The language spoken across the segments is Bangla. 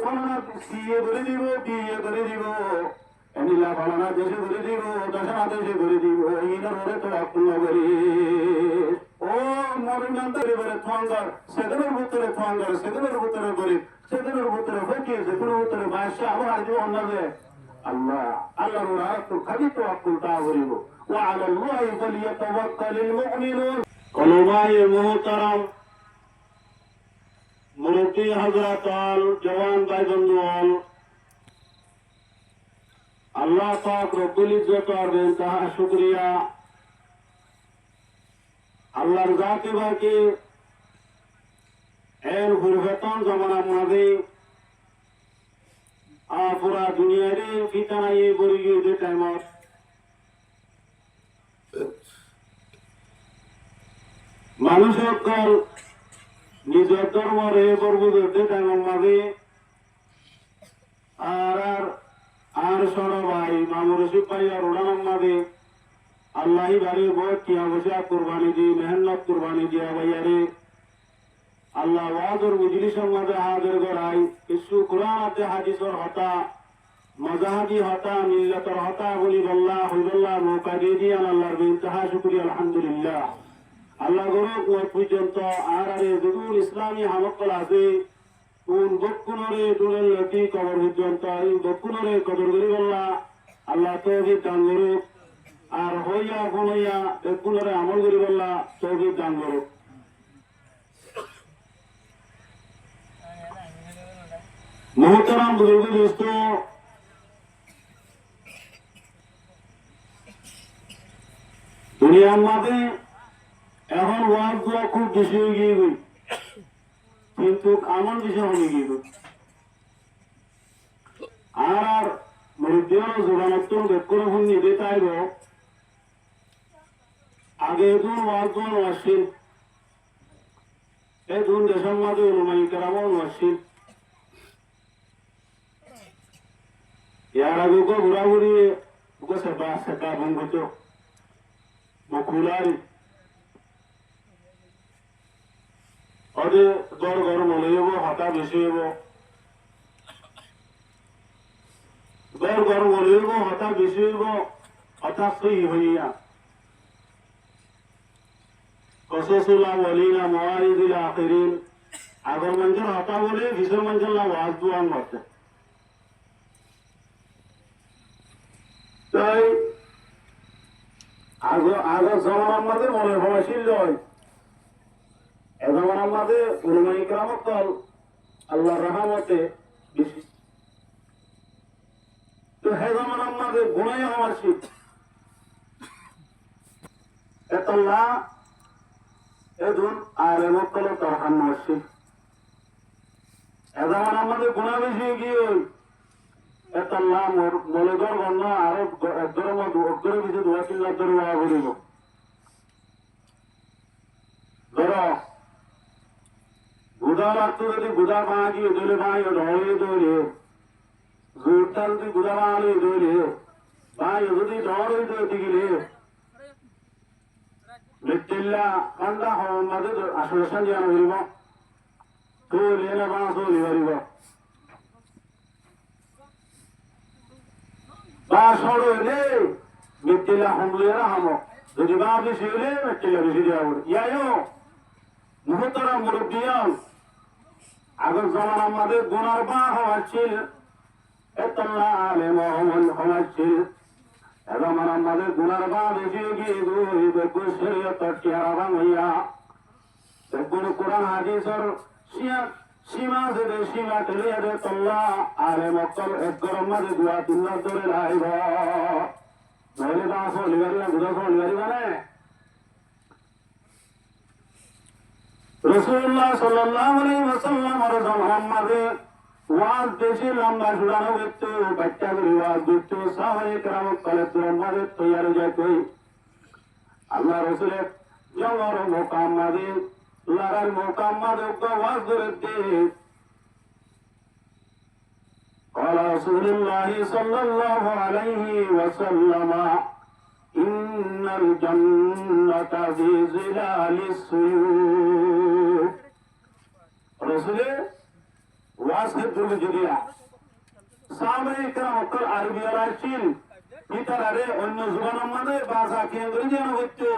ফলানা সিএ করে দিব, বিএ করে দিব, এনিলা ফলানা দেশে করে দিব, দশনা দেশে করে দিব, ইনার ওরে তো অকুল করি ও মরিমান পরিবারে থাঙ্গার, সেদিনের ভিতরে থাঙ্গার, সেদিনের ভিতরে গরিব, সেদিনের ভিতরে ফকির, সেদিনের ভিতরে বাদশা, আমার জীবন নাবে আল্লাহ আল্লাহর আর তো খালি তো অকুল তা করিব। وعلى الله فليتوكل المؤمنون علماء محترم মুরব্বী হযরত জওয়ান ভাই বন্ধুগণ, আল্লাহ পাক রব্বুল ইজ্জত আর বেনতাহা শুকরিয়া আল্লাহর জাতে বাকি এর পরিবর্তন জমানার মাঝে পুরা দুনিয়ারে ফিতানাই বড়ি গিয়ে টাইমত মানুষ সকল নিজের ধর্মরে বরবুদে টাইমের মাঝে আর সর ভাই মামুর সিপাহী আর উড়ানোর মাঝে আল্লাহি বাড়ি বহুত টিয়া বসা কুরবানি দি মেহনত কুরবানি দিয়া ভাইয়ারে আল্লাহ ওয়াজর মজলিসের মাঝে হাজির করাই কিছু কোরআন আছে হাদিসের হতা মজাহাদি হতা মিল্লাতর হতা বলি বল্লাহ হইবল্লাহ মৌকা দিয়ে দিয়ে আল্লাহর বেইনতাহা শুকরিয়া আলহামদুলিল্লাহ। আল্লাহ গরক ওই পর্যন্ত আর যেগুলো ইসলামী হামকল আছে কোন বক্ষুণরে টুলের লতি কবর পর্যন্ত এই বক্ষুণরে কবর করি বল্লাহ আল্লাহ তৌফিক দান করুক আর হইয়া হইয়া বক্ষুণরে আমল করি বল্লাহ তৌফিক দান করুক। মোহতারাম বুজুর্গ দোস্ত, দুনিয়ার মাঝে এখন ওয়াজ দোয়া খুব বেশি হয়ে গিয়ে গই, কিন্তু আমার বিষয় হয়ে গিয়ে গই আর মুরব্বীরা জোগানোত্তর বেক্ষণ এখন নিবে তাইব আগে এখন ওয়াজ দোয়া আসছিল এখন দেশের মাঝে অনুমানী কেরামও আসছিল ইয়ার আগে ঘোরাঘুরি সেবা সেবা ভঙ্গত মুখুলারি ওদের জ্বর গরম হলে যাব হতা বেশি হব জ্বর গরম হলে যাব হতা বেশি হইব হঠাৎ সই হইয়া কসসুল্লাহ ওয়ালিনা মাওয়ারিদিল আখিরিন আগর মঞ্জুর হতা বলে ভিসর মঞ্জুল্লাহ ওয়াজ দুয়ান করতে তাই আগর জমানার মাঝে মনে হওয়াশীল নয় এ জমানার মাঝে উলমায়ে কেরামত আল্লাহর রহমতে বেশি তো হে জমানার মাঝে গুনাহ হওয়াশীল এতল্লাহ এদুন আলেম কল তরহান নশীল এ জমানার মাঝে গুনাহ বেশি গিয়ে এতল্লাহ মলেদর বর্ণ আরো একদরের মধ্যে অগ্রে কিছু দোয়া চিল্লার ধরে ওয়া বলিব ধরো গুদা লাগতো যদি গুদা বাঁ গিয়ে দলে বাঁ ঢলে দৌড়ে জোরটা যদি গুদা বাঁলে দৌড়ে বাঁ যদি ঢল দৌড়ে গেলে লিটিল্লা কান্দা হওয়ার মাঝে আসলে সাজিয়ানো হইব তো লেনে বাঁ চলি পারিব বা সরো হইলে মিটিলা হমলিয়ারা হামো যদি বা বেশি হইলে মিটিলা বেশি দেওয়া পড়ে ইয়াইও মুহতারাম মুরব্বিয়ান আগের জমানার আমাদের গুনার বা হওয়ার ছিল এতল্লাহ আলেম হওয়ার ছিল এখন আমাদের গুনার বা বেশি গিয়ে বেগুন শরীয়তের চেহারা ভাঙিয়া বেগুন কোরআন হাদিসের সীমা যদি সীমা ঠেলিয়ে দে তল্লা আরে মক্কল এক গরম মাঝে দুয়া তিনবার ধরে লাইব নইলে বা চলিবারি না গুদা চলিবারি মানে রাসূলুল্লাহ সাল্লাল্লাহু আলাইহি ওয়াসাল্লামের জমানার মাঝে ওয়াজ বেশি লম্বা শুনানো হইতো বাচ্চা করে ওয়াজ দিত সাহাবায়ে কেরাম কলেজের মাঝে তৈরি যাইত আল্লাহ রাসূলের জমার মোকাম মাঝে লারার মোকাম মাঝে ওয়াজ করে দে قال رسول الله صلى الله عليه وسلم إن الجنة في ظلال السيوف رسول ওয়াজের দুর্গে জড়িয়া সাহাবায়ে কেরাম অকল আরবি আলাইছিল পিতারে অন্য জুবানের মধ্যে ভাষা কেন্দ্রে যেন হইতো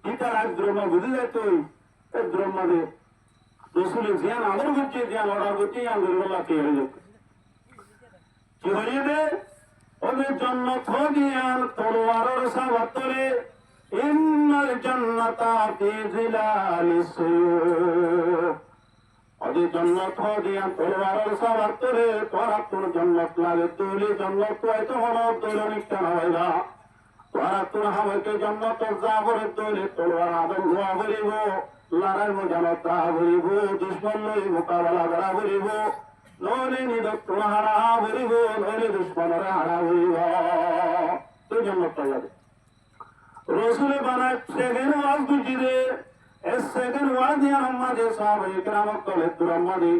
পিতার আজ দ্রব্য বুঝে যেত এই দ্রব্যে রসুল জ্ঞান আমার করছে জ্ঞান অর্ডার করছে আন্দোলন কে হয়ে যেত কি হয়ে যাবে ওদের জন্নত জ্ঞান তলোয়ারের সাবাতরে ইন্নাল জান্নাতা ফি জিলালিস সুয়ুফ ওদের জন্নত জ্ঞান তলোয়ারের সাবাতরে তোরা তোর জন্নত লাগে তুলি জন্নত হয়তো হলো দৈনিক টানা হইলা তোরা তোর হাওয়াকে জন্নত জাবরে তুলি তলোয়ার আদম ধোয়া ভরিব লড়াই মজানতা ভরিব দুশ্মন লই মোকাবেলা করা ভরিব নইলে নিদত্তর হারা ভরিব নইলে দুশ্মনের হারা ভরিব তুই জন্নত লাগে রসুলে বানায় সেকেন্ড ওয়াজ বুঝি দে সেকেন্ড ওয়াজ দিয়ে আমাদের সাহাবায়ে কেরাম কলে তুরাম্মাদি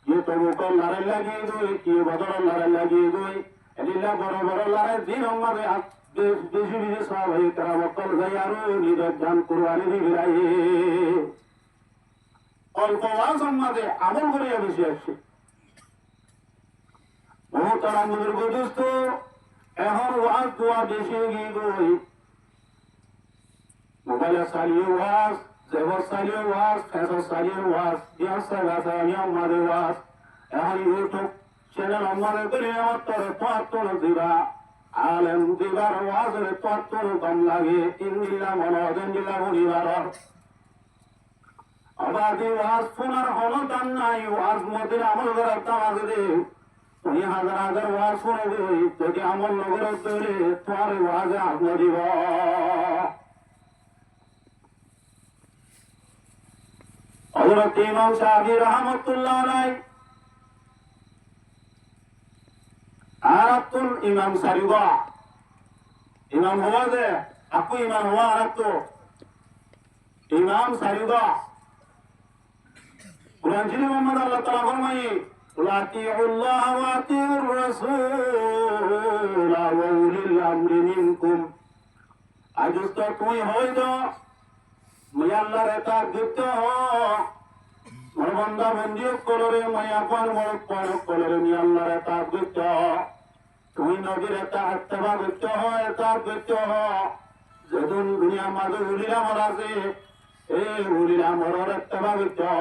যে তবু কল লড়াই লাগিয়ে গই কি বদল লড়াই লাগিয়ে গই এদিলা বড় বড় লড়াই দিন আমাদের বেশি বেশি সাহাবায়ে কেরাম কল গাই আরো নিজের জান কুরবানি দিবিরাই অল্প ওয়াজ আমাদের আমল করিয়া বেশি আসছে বহুত আমাদের বুঝত এখন ওয়াজ দোয়া বেশি গিয়ে গই মোবাইলে চালিয়ে ওয়াজ জেবর চালিয়ে ওয়াজ ফেসর চালিয়ে ওয়াজ দিয়া সাগা আমাদের ওয়াজ এখন ইউটিউব চ্যানেল আমাদের করে আমার তোর তোর দিবা আলেম দিবার ওয়াজের তোর কম লাগে ইন্দিলা মনোজন দিলা বলিবার আবাদি ওয়াজ শোনার হলতাম নাই ওয়াজ মধ্যে আমল করার তামাজে দে তুমি হাজার হাজার ওয়াজ শুনে বই যদি আমল নগর তৈরি তোমার ওয়াজে আত্ম দিব হযরত ইমাম শাফি রাহমাতুল্লাহ আলাইহি আরাতুল ইমাম সারিবা ইমাম হওয়া যে আপু ইমাম হওয়া আরাতু ইমাম সারিবা কুরআন শরীফ মোহাম্মদ আল্লাহ তাআলা ফরমায়ে আতিউল্লাহ ওয়া আতিউর রাসূল ওয়া উলিল আমরি মিনকুম আজস্ত তুই হইদ মই আল্লাহর এতাত দিতে হ মরবন্দা বন্দিও কলরে মায়া পান মর পান কলরে নি আল্লাহর এতাত দিতে হ তুই নবীর এতাত ইত্তেবা দিতে হ এতাত দিতে হ যেদিন দুনিয়া মাঝে উলিল আমর আছে এই উলিল আমরের ইত্তেবা দিতে হ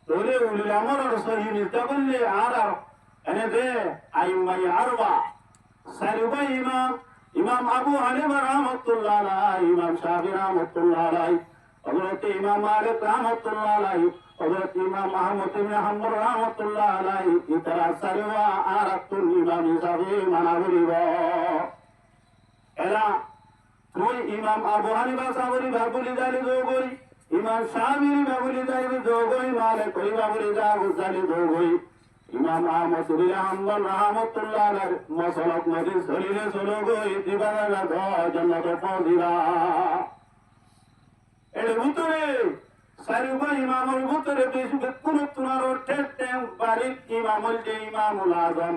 তোরে উলিল আমরের সহি নিতে বললে আর এনে দে আইম্মাই আরবা সারিবা ইমাম আবু হানিফা রাহমাতুল্লাহ আলাইহি ইমাম শাফি রাহমাতুল্লাহ আলাইহি হযরত ইমাম মালিক রাহমাতুল্লাহ আলাইহি হযরত ইমাম আহমদ ইবনে হাম্বল রাহমাতুল্লাহ আলাইহি ইতারা সারিওয়া আরাতুল ইমাম হিসাবে মানাবরিব এরা তুই ইমাম আবু হানিফা সাবরি বাবুলি জালি দোগই ইমাম শাফি বাবুলি জালি দোগই মালিক বাবুলি জালি দোগই ইমাম আহমদ ইবনে হাম্বল রাহমাতুল্লাহ আলাইহি মাসালাত মদিস দলিলে সলগো ইতিবারা দ জান্নাত পৌঁছিরা এর ভিতরে সারিবা ইমামের ভিতরে বেশি কোন তোমার টেম বাড়ি ইমামুল যে ইমামুল আজম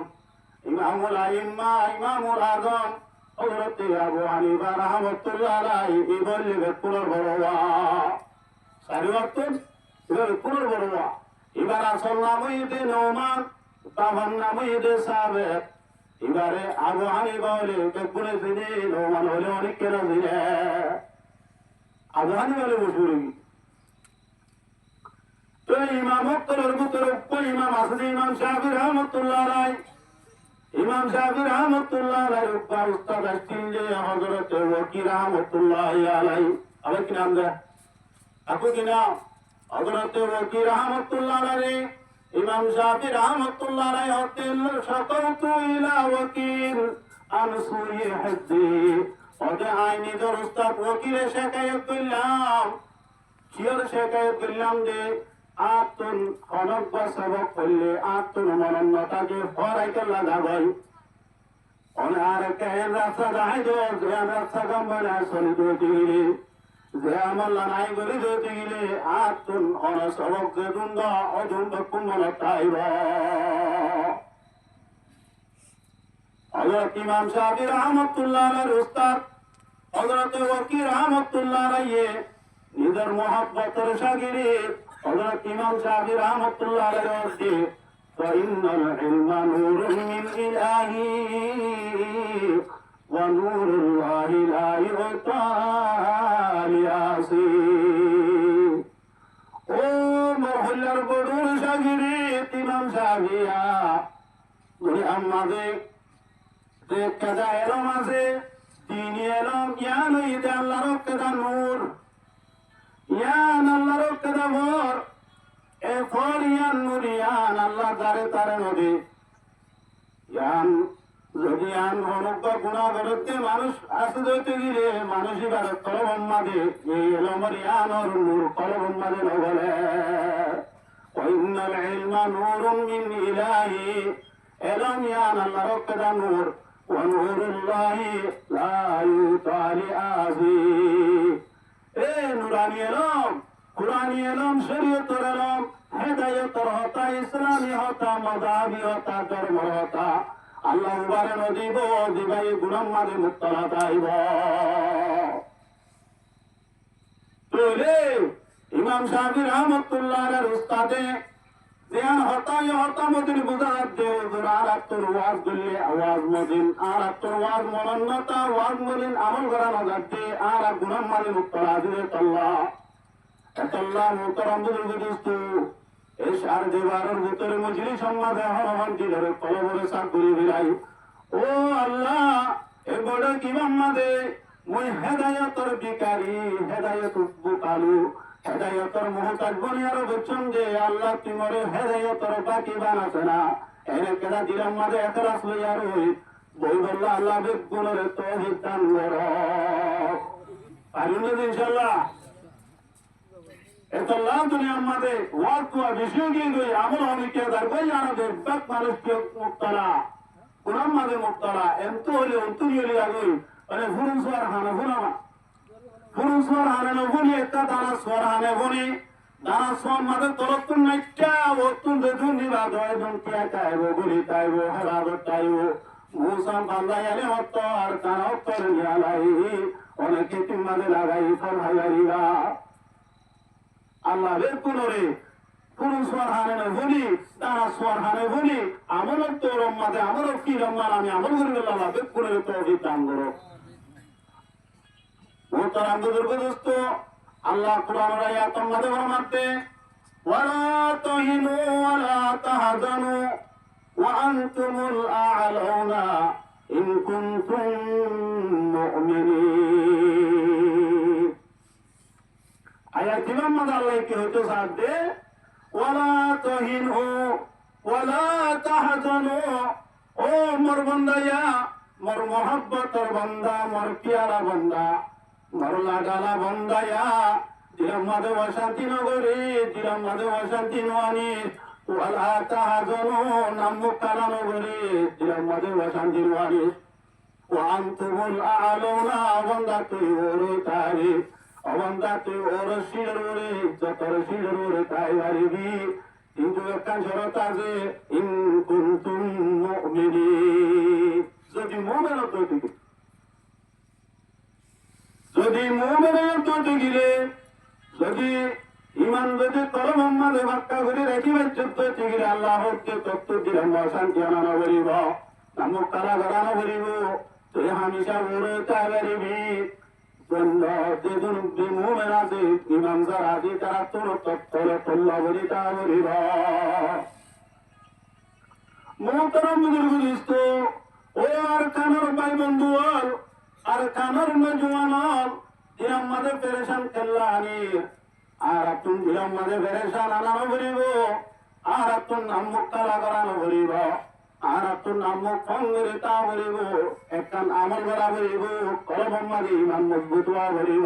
ইমামুল আইম্মা ইমামুল আজম হযরত আবু হানিফা রাহমাতুল্লাহ আলাইহি এই বললে কোন বড়ওয়া সারিবা তো এর কোন বড়ওয়া এবার আসল নাম হইতে নওমান তামান নাম হইতে সাবেক এবারে আবু হানিফা হলে বেকুনে দিনে নওমান হলে অনেক কেন দিনে আবু হানিফা হলে বসে তো ইমাম মুক্তরের ভিতরে ইমাম আসলে ইমাম শাফি রাহমাতুল্লাহ আলাইহি ইমাম শাফি রাহমাতুল্লাহ আলাইহি উস্তাদ আসছেন যে হযরত ওয়াকি রাহমাতুল্লাহ আলাইহি আবার কি নাম দেয় আপু কি নাম হযরত ওয়াকি রাহমাতুল্লাহ আলাইহি ইমাম শাফি রাহমাতুল্লাহ আলাইহি হতেন শাকাউতু ইলা ওয়াকিল আন সুই হাদি ওদের আইনি দরস্তাদ ওয়াকিলে শিকায়ত করলাম চির শিকায়ত করলাম যে আতুন খনক সবক করলে আতুন মনন্নতাকে ফরাইতে লাগাবই অনার কেন রাস্তা দাই দো যে রাস্তা গম্বনা সরি দো দিলে যে আমল নাই গরি দো দিলে আতুন অন সবক যে দুন্দ অজুন্দ কুমলতাইব হযরত ইমাম শাফি রাহমাতুল্লাহ আলাইহি উস্তাদ হযরত ওয়াকি রাহমাতুল্লাহ আলাইহি নিজের মহব্বতের শাগিরিদ হযরত ইমাম শাফি রাহমাতুল্লাহ আলাইহি ফাইনাল ইলমা নূরুন মিন ইলাহি ওয়া নূরুল্লাহি লা ইউতা লিয়াসি। ও মহল্লার বড়ুর শাগিরিদ ইমাম শাফিয়া, তুমি আমাদের যে কাজা এলম আছে, দিনী এলম, জ্ঞান হইতে আল্লাহর কাজা নূর, ইয়ান আল্লাহর কাজা ভর, এ ফর ইয়ান নূর ইয়ান আল্লাহ তারে তারে নদী ইয়ান। যদি ইয়ান অনুজ্ঞ গুণা করতে মানুষ আসে যেতে গিয়ে মানুষই বারে কলবম্মাদে এই এলমর ইয়ানর নূর কলবম্মাদে নগলে। ওয়াইনাল ইলমা নূরুম মিন ইলাহি, এলম ইয়ান আল্লাহর কাজা নূর, ওয়া নূরুল্লাহি লা ইউতা লিআসি। এ নুরানি এলম, কুরআনি এলম, শরীয়তের এলম, হেদায়েতের হতা, ইসলামী হতা, মাযহাবী হতা, ধর্ম হতা আল্লাহ উবারে নদীব দিবাই গুণম মাঝে মুক্তলা তাইব। তাহলে ইমাম শাফি রাহমাতুল্লাহর উস্তাদে জ্ঞান হতা হতা মদিন বুঝার দেও আর আত্মর ওয়াজ দিলে আওয়াজ মদিন আর আত্মর ওয়াজ মনন্নতা ওয়াজ মদিন আমল করা নজাতে আর গুণম মাঝে মুক্তলা দিলে তল্লা এতল্লা মুহতরম বুজুর্গদোস্তু এই সার দেবারের ভিতরে মজলি সম্মাদে হরমান দিলের কলবরে সাকুরি বিলাই। ও আল্লাহ, এ বড় কিমাম মাদে মুই হেদায়তর বিকারি, হেদায়ত বুকালু, হেদায়তর মুহতাজ বনিয়ার বুঝছন যে আল্লাহ তোমারে হেদায়তর বাকি বানাছে না। এনে কেদা দিলাম মাদে এখলাস লইয়ার হই বই বললা আল্লাহ বেগুনের তৌহিদ দান করো। পারুন ইনশাআল্লাহ। এতল্লাহ দুনিয়ার মাঝে ওয়াজ কুয়া বিষয় গিয়ে গই আমল অনেকে দাঁড়াই আমাদের ব্যাক মানুষকে মুক্তলা কোরআন মাঝে মুক্তলা এত হলে অন্তরি হলে আগই মানে ফুরুন সোয়ার হানে ফুরামা ফুরুন সোয়ার হানে নবনি একটা দানা সোয়ার হানে বনি দানা সোয়ার মাঝে তরতুন নাইটা ওতুন দেখুন নিবাদ হয় দুন টিয়া চাইব গুলি চাইব হেরাবত চাইব মুসাম বান্দাই আলে হত আর কানা উত্তর নিয়ালাই অনেকে তিন মাঝে লাগাই ফল হাইবারিবা আল্লাহ বের করে পুরুষ সোয়ার হানে বলি তারা সোয়ার হানে বলি আমলের তো রম্মাদে আমলের কি রম্মান আমি আমল করি আল্লাহ বের করে তৌফিক দান করো। মোহতারাম বুজুর্গ দোস্ত, আল্লাহ কুরআনের আয়াতের মধ্যে ফরমাতে ওয়ালা তাহিনু ওয়ালা তাহজানু ওয়া আনতুমুল আ'লাউনা ইন কুনতুম মুমিনিন। আয়াত ইমাম মাদা আল্লাহ কি হইতো সাথে ওয়ালা তাহিনু ওয়ালা তাহজানু। ও মোর বান্দায়া, মোর মোহাব্বতের বান্দা, মোর পিয়ারা বান্দা, মোর লাগালা বান্দায়া, দিলাম মাদে অশান্তি নগরী, দিলাম মাদে অশান্তি নোয়ানি, ওয়ালা তাহজানু নামুক কালা নগরী, দিলাম মাদে অশান্তি নোয়ানি, ওয়া আনতুমুল আ'লাউনা বান্দা তুই ওরে তারি অবন্দা তুই ওর শিরুরে যতর শিরুরে তাই পারিবি। কিন্তু একটা শরত আছে ইন কুনতুম মুমিনিন, যদি মুমিন হতে দিকে যদি মুমিন হতে গিলে যদি ইমান যদি কলম মাঝে বাক্কা করে রাখিবে যুদ্ধ গিলে আল্লাহ হচ্ছে তত্ত্ব দিলাম অশান্তি আনানো বলিব নামক কালা গড়ানো বলিব তুই হামেশা ওরে তাই পারিবি। মুমিন আছে ইমান যারা আছে তারা তোর তত্ত্বরে তোল্লা বলি তা বলিব। মোহতারাম বুজুর্গ দোস্ত, ও আর কানের ভাই বন্ধু আর কানের নজওয়ান দিলাম মাঝে পেরেশান কেল্লা আনি আর তুম দিলাম মাঝে পেরেশান আনানো বলিব আর তুম নামুক কালা করানো বলিব আর তুম নামুক ফঙ্গরে তা বলিব একখান আমল করা বলিব কলম মাঝে ইমান মজবুত হওয়া বলিব।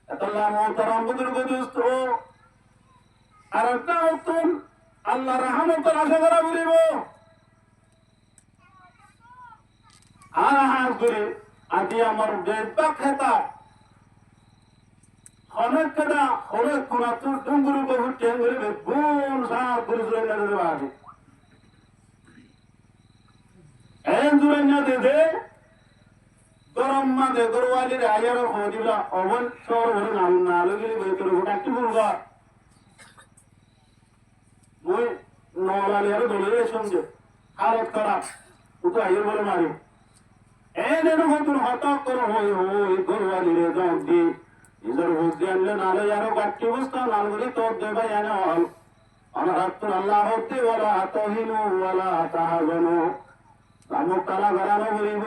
এতলা মোহতারাম বুজুর্গ দোস্ত, আর একটা উত্তম আল্লাহ রহমতের আশা করা বলিব আর হাত করে আদি আমার বেদবা খেতা অনেক কেটা অনেক কোনা তোর ডুঙ্গুরি বহু টেঙ্গুরি বেগুন সার করে জুড়ে না দেবে আগে এন জুড়ে না দেবে গরম মাঝে গরুয়ালির আয়ার হদিলা অবন সর হরে না লগিলি বেতর গোটাটি বলবা মই নলালি আর দলে সঙ্গে হালত খারাপ উঠে আইর বলে মারি এই যেন হতুন হঠাৎ করে হই হই গরুয়ালিরে জগ দি নিজের বুঝতে আনলে নালে আরো গাঠি বস্তা নালগুলি তোর দেবে এনে হল অনারাত্তুর আল্লাহ হতে ওলা তহিনু ওলা তাহাজনু রামক তালা বেড়ানো বলিব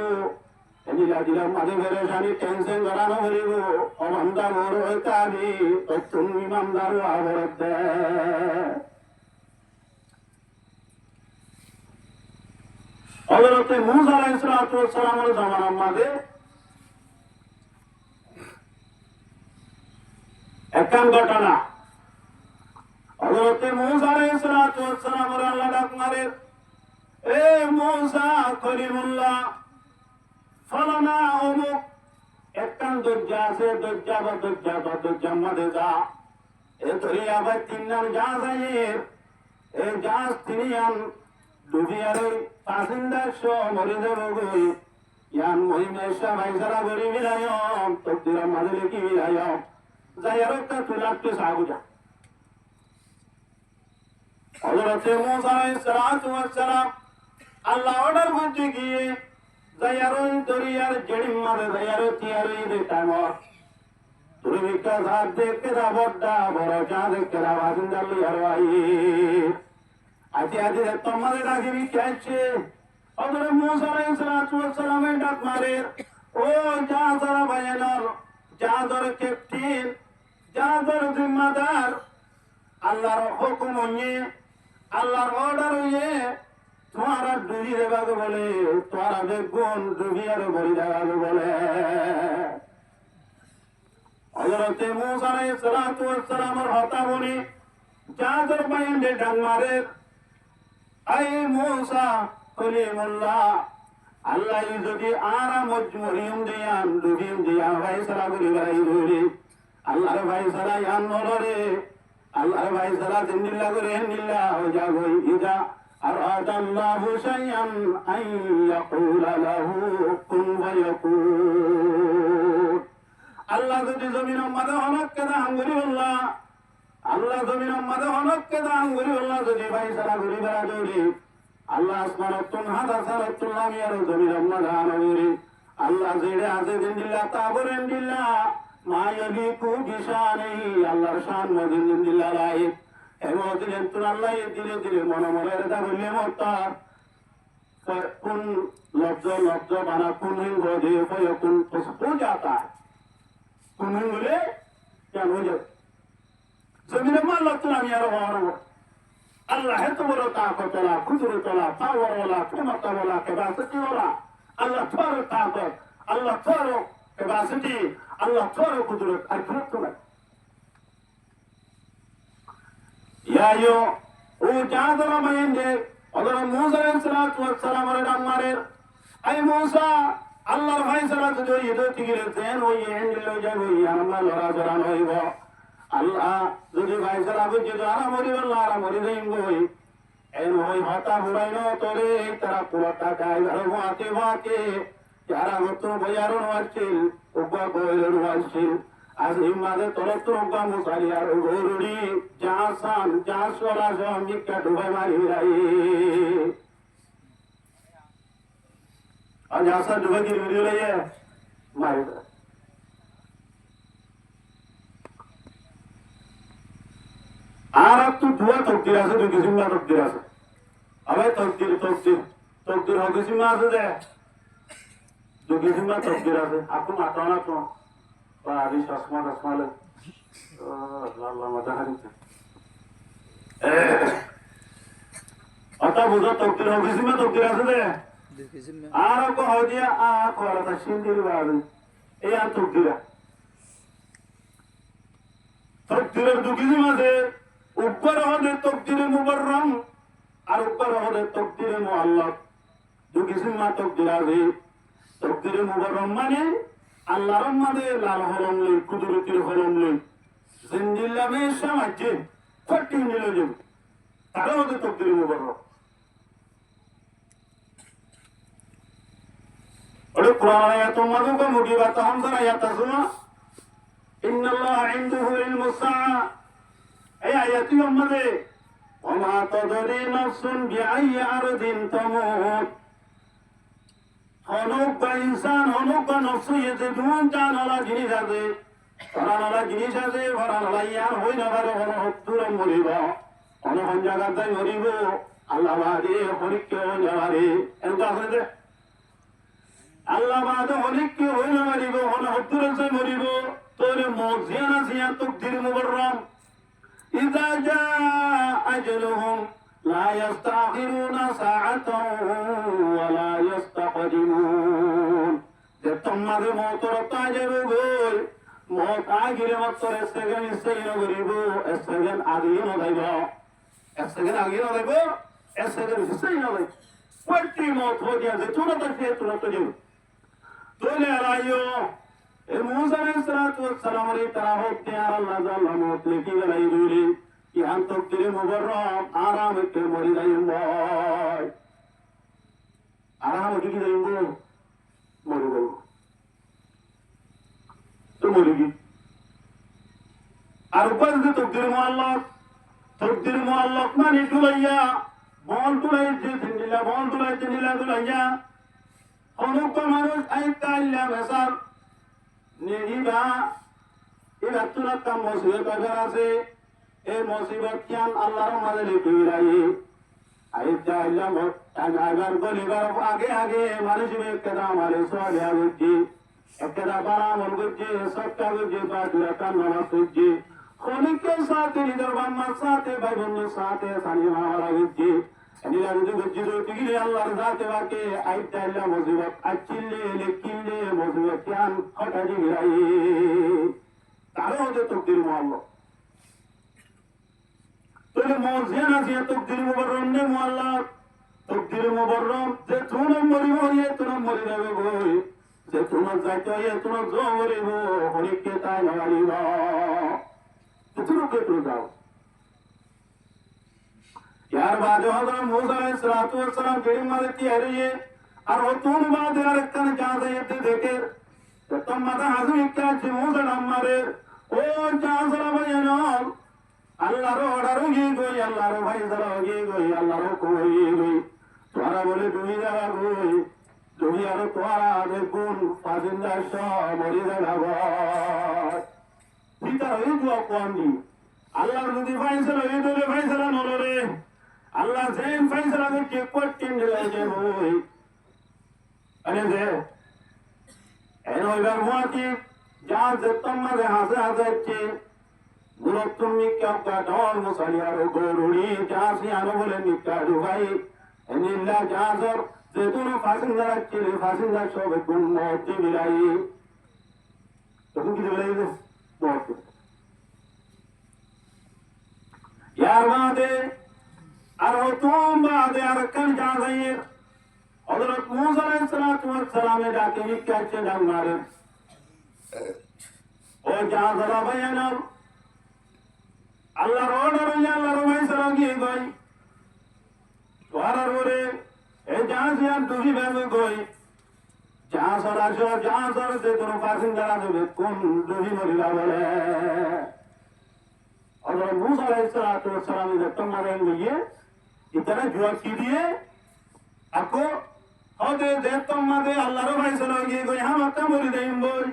এদিলা দিলাম মাঝে বেড়েছানি টেনশন বেড়ানো বলিব অমানদার ওর হইতে আমি তুমি ইমানদার আবরত দে হযরত মূসা আলাইহিস সালামের জামানার মাঝে একখান ঘটনা হযরত মূসা আলাইহিস সালামের আল্লাহ ডাক মারে এ মূসা কলিমুল্লাহ ফলানা অমুক একখান দরজা আছে দরজা মাঝে যা এ ধরে আবার তিন নাম জাহাজ এই জাহাজ তিনি ডুবিয়ার পাসিন্দার মরে যাব গই ইয়ান মহিমেশা ভাইসারা গরি বিলায়ম তকদিরা মাঝে লেখি বিলায়ম যাই আর একটা তুলাটে সাগুজা হযরতে মূসা আলাইহিস সালাম আল্লাহ অর্ডার করতে গিয়ে যাই আর ওই দরিয়ার জেড়ি মাঝে যাই আর তিয়ারই দেখাম তুমি বিকাশ হাত দেখতে যা বড্ডা বড় চা দেখতে যা বাসিন্দার লিয়ার ভাই আজি তোমাদের ডাকিবি চাইছে হযরত মূসা আলাইহিস সালামের ডাক মারে ও জাহাজের ভাইয়ার জাহাজের ক্যাপ্টেন জাহাজের জিম্মাদার আল্লাহর হুকুম হইয়ে আল্লাহর অর্ডার হইয়ে তোমারা ডুবি দেবাকে বলে তোমারা বেগুন ডুবিয়ার বলি দেবাকে বলে হযরত মূসা আলাইহিস সালামের হতা বলি জাহাজের ভাইয়ার ডাক মারে আই মূসা কলিমুল্লাহ আল্লাহ যদি আরা মজমুরিম দিয়ান ভাইসালা করি ভাই ধরে আল্লাহর ভাইসালা ইয়ান নলরে আল্লাহর ভাইসালা জিন্দিল্লাহ করে হিন্দিল্লাহ হইজা গই ইজা আরাদাল্লাহু শাইআন আন ইয়াকুলা লাহু কুন ফায়াকুন আল্লাহ যদি জমিনের মাঝে হনককে দান করি আল্লাহ জমিনের মাঝে হনককে দান করি যদি ভাইসালা করি বেড়া দৌড়ি আল্লাহ আসমানতুন হাদাসারাতুল লামিয়ার জমিনের মাঝে আনগরি আল্লাহ যেড়ে আছে জিন্দিল্লাহ তাবরেন দিল্লাহ মায়াবি কুবিশানি আল্লাহর শান মদিন জিন্দিল্লাহ লাই এমদিন তুন আল্লাহ ধীরে ধীরে মনে মনে রেদা বললে মরতা কোন লব্জ বানা কোন হিঙ্গ দিয়ে কোন हो जाता है কোন হিঙ্গলে কেন হয়ে যাবে জমিনে মাল্লাহ তুন আমি আরো হওয়ার Allah itu bertakut Allah, kudur Allah, power Allah, kemata Allah, capacity Allah. Allah taruh takut, Allah taruh capacity, Allah taruh kudur, al-kudur Allah. Ya yo, jangan terlalu main deh. Agar Musa alaihissalam orang marer, ay Musa, Allah alaihissalam tu jo itu tigil sen, wo ye hendil jago, ye Allah lora jaran hoibo. আল্লাহ যদি ভাইসারা বুঝে যারা মরি দেই এন ওই হতা হুড়াই তোরে তারা পুরোটা গায়ে ভাতে যারা নতুন বইয়ারও আসছিল উগ্র বইয়ের আসছিল আজ এই মাঝে তোর তো উগ্র মুসালি আর গরুড়ি জাহাসান জাহাসরা সব মিক্কা ডুবাই মারি রাই আর জাহাসা ডুবাই গিয়ে ভিডিও লাইয়ে মারি আর একটু ধোয়া তকদির আছে দুই কিসিম তকদির আছে আবার তকদির হকিসিমা আছে যে দুই কিসিম তকদির আছে আপনি মাথা না তো আদি চশমালে আল্লাহ মাথা হারিছে অত বুঝো তকদির হকিসিমা তকদির আছে যে আর কহ দিয়া করা সিন্দির বাড়ি এই আর তকদিরের দুই কিসিম আছে ऊपर होने तकदीर मुबर्रम और ऊपर होने तकदीर मुअल्लक दो किस्म में तकदीर है तकदीर मुबर्रम माने अल्लाह रहमते लाल हलम ले कुदरती हलम ले जिंदिल्ला में समाजे फटी मिले जो तारा होने तकदीर मुबर्रम और বলে কোরআন আয়াতুম মাযুকা মুজিবা তাহামজারা ইয়াতাসুমা ইন্নাল্লাহা ইনদাহু ইলমুস সাআ এই আয়াতটি আমাদের ওমা তাদরি নাফসুন বিআইয়ি আরদিন তামুত হনুক বা ইনসান হনুক বা নফস ইয়েতে দুন জানালা জিনিস আছে ফরানালা জিনিস আছে ফরানালা ইয়ার হই না পারে হন হত্তুর মরিব অনেক জায়গায় মরিব আল্লাহ বাদে হরিককে হই না পারে এরকম আছে আল্লাহ বাদে হরিককে হই না পারিব হন হত্তুর মরিব তোর মজিয়ানা সিয়া তকদির মুবররম ইযা জা আজলুহুম লা ইস্তাখিরুনা সাআতান ওয়া লা ইস্তাকদিমুন যে তোমাদের মওতর তাজেবে গল মত আগিরে মাত্র এক সেকেন্ড ইসেই নগরিব এক সেকেন্ড আগিয়ে নগাইব এক সেকেন্ড আগিয়ে নগাইব এক সেকেন্ড ইসেই নগাইব কোটি মত হয়ে গেছে তুরন্ত যাবে তোলে আলাইও এ মুসা আলাইহিস সালাতু ওয়াস সালাম এর তারাহত দিয়ার আল্লাহ জাল্লা মত লিখি গলাই দুলি কি আন্তক তিরে মুবাররম আরাম কে মরি যাইম ভাই আরাম কি যাইম মরি যাইম তো মরি কি আর উপর যে তকদির মুআল্লাক মানে দুলাইয়া বল দুলাই যে দিলা বল দুলাই যে দিলা দুলাইয়া অনুক মানুষ আইতা ইল্লা মাসাল নেহিবা এরা তুরা কাম মুসিবত আছে এই মুসিবত কিয়ান আল্লাহর মাঝে লিখে রাই আইতা ইল্লা আগার গলিবার আগে আগে মানুষ একটা আমারে সরে আগুজি একটা বারা মন গুজি সবটা গুজি বা তুরা কাম নামাজ গুজি খনিকে সাথে নিদর বাম্মা সাথে ভাই বন্ধু সাথে সানি মাওয়ালা গুজি এনিলা গুজি গুজি টিগিলে আল্লাহর জাতে বাকে আইতা ইল্লা মুসিবত আচিলে লেকিলে মুসিবত কিয়ান হঠাৎ গিরাই তারও হতে তকদির মুআল্লাক তোলে মজিয়ান আছে তকদির মুবাররম নে মুআল্লাক তকদির মুবাররম যে তুন মরিব ইয়ে তুন মরি যাবে গই যে তুন যাইতে ইয়ে তুন জো মরিব হরিকে তাই নালিব তুন কে তুন যাও यार बाजो हजरत मूसा अलैहिस सलातु वस सलाम जेडी मादे की हरिये और वो तुम बाद यार कन जादे ये देखे तो तुम माता हाजू क्या ची मूसा हमारे ओ जान सलाम बयानो अल्लाह रो ऑर्डर होगी कोई अल्लाह रो भाई जरा होगी कोई अल्लाह रो कोई तुम्हारा बोले তুমি যাবা কই তুমি আর তোমারা দেখুন ফাজিন্দা শাহ মরি যাবা পিতা হই তো কোয়ানি আল্লাহর যদি ফাইসলা হই তো ফাইসলা নলরে আল্লাহ যেন ফাইসলা করতে কোটিন লাগে বই আরে যে এর ওইবার মুআতি যা যে তোমারে হাসে হাসে গুলো তুমি কেউ কাটন মুসালিয়ার গরুড়ি যা সিয়ানো বলে নিকাড়ু ভাই এনিল্লা জাজর যে তুমি ফাসিন্দা চিলে ফাসিন্দা সব গুণ মতি বিলাই তখন কি বিলাই দে মতি यार बादे और तुम बादे और कल जा गई हजरत मूसा अलैहिस्सलातु वस्सलाम ने जाके ये क्या चला मारे ओ जा जरा बयान अल्लाह रोडर या अल्लाह रोई सरोगी गई तोहरा रोरे ए जा से दुही में गई जा सरा सर से दोनों पासिंग जरा दे कौन दुही मरिला बोले और मूसा अलैहिस्सलातु वस्सलाम ने तुम्हारे लिए इतना जुआ की दिए आपको और दे तुम्हारे अल्लाह रो फैसला होगी कोई हम आता बोली दें बोल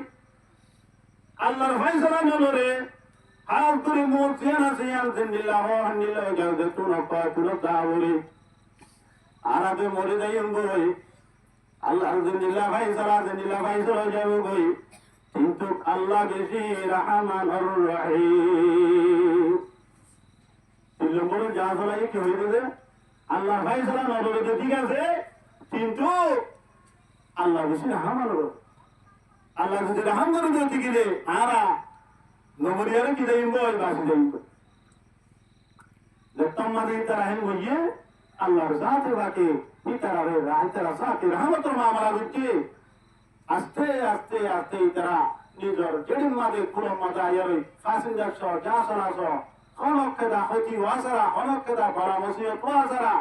अल्लाह रो फैसला न लो रे हाल तुरी मोतियाना से यार जिंदिल्ला हो हंदिल्ला हो जाओ दे तू न पा तू न दावरी आरा पे मोली दें बोल अल्लाह जिंदिल्ला फैसला हो जाओ कोई কিন্তু আল্লাহ বেশি রহমানুর রহিম তিন নম্বরে যা ফলাই কি হয়ে গেছে আল্লাহ ফয়সালা নবরে তো ঠিক আছে কিন্তু আল্লাহ বেশি রহমানুর আল্লাহ যদি রহম করে দিতে ঠিক রে আরা নবরিয়ারে কি দেইম বল বাসি দেইম যতম মাদে তারাহেন হইয়ে আল্লাহর জাতে বাকে ইতারে রাইতারা সাথে রহমতুল মামলা হচ্ছে আস্তে আস্তে আস্তে তারা নিজের যেদিন মাঝে খুলো মজা ইয়ারে ফাসিন্দার সহ যা সারা সহ হনকেদা হতি ওয়াসারা হনকেদা বড় মুসিবত ওয়াসারা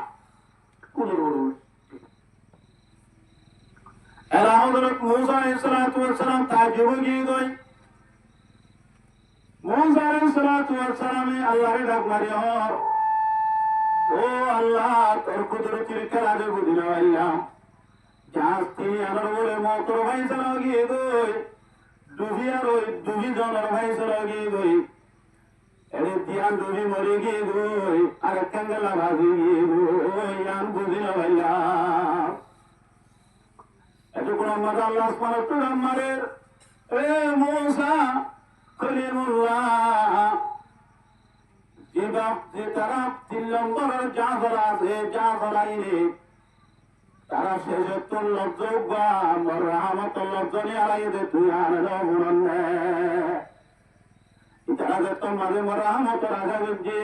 কুলুর এলা হযরত মূসা আলাইহিস সালাতু ওয়াস সালাম তাজ্জুব গিয়ে গই মূসা আলাইহিস সালাতু ওয়াস সালামে আল্লাহরে ডাক মারিয়া ও আল্লাহ তোর কুদরতের খেলারে বুঝিনা আল্লাহ জাস্তি আমার বলে মোটর ভাই চালাও গিয়ে গই ডুবি আর ওই ডুবি জনের ভাই চালাও গিয়ে গই এরে দিয়ান ডুবি মরে গিয়ে গই আর কাঙ্গলা ভাজি গিয়ে গই আন বুঝিনা আল্লাহ এতক্ষণ আমাদের আল্লাহ সুবহানাহু ওয়া তাআলা মারের এ মূসা কলিমুল্লাহ যে তারা 3 নম্বরের জাফর আছে জাফর আইনে তারা শেষত্তর লজ্জক বা আমার রহমতুল লজ্জনী আলাই দে তুই আনে লবণে ইতারা যে তোর মাঝে মোর রহমতর আশা করছে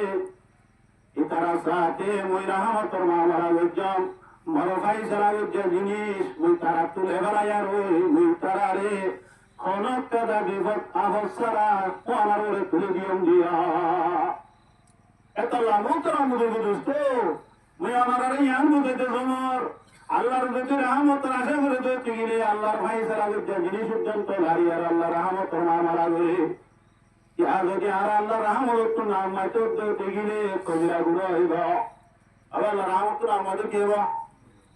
ইতারা সাথে মই রহমতর মামারা গজ্জম মোর ভাই সারা গজ্জা জিনিস মুই তারা তুলে বেড়াইয়ার ওই মুই তারা রে খনক কাদা বিপদ আবসারা আমার ওরে তুলে দিয়ম দিয়া এত লামুতর আমুদের দোস্ত মুই আমার আরে ইয়ান বুঝাইতে সমর আল্লাহর যদি রহমতের আশা করে দইতে গেলে আল্লাহর ভাই সারা গজ্জা জিনিস উদ্যন্ত ভারী আর আল্লাহ রহমতর মামারা করে ইয়া যদি আর আল্লাহ রহমত নাম মাইতে দইতে গেলে কবিরা গুলো হইব আবার আল্লাহ রহমত আমাদের কে বা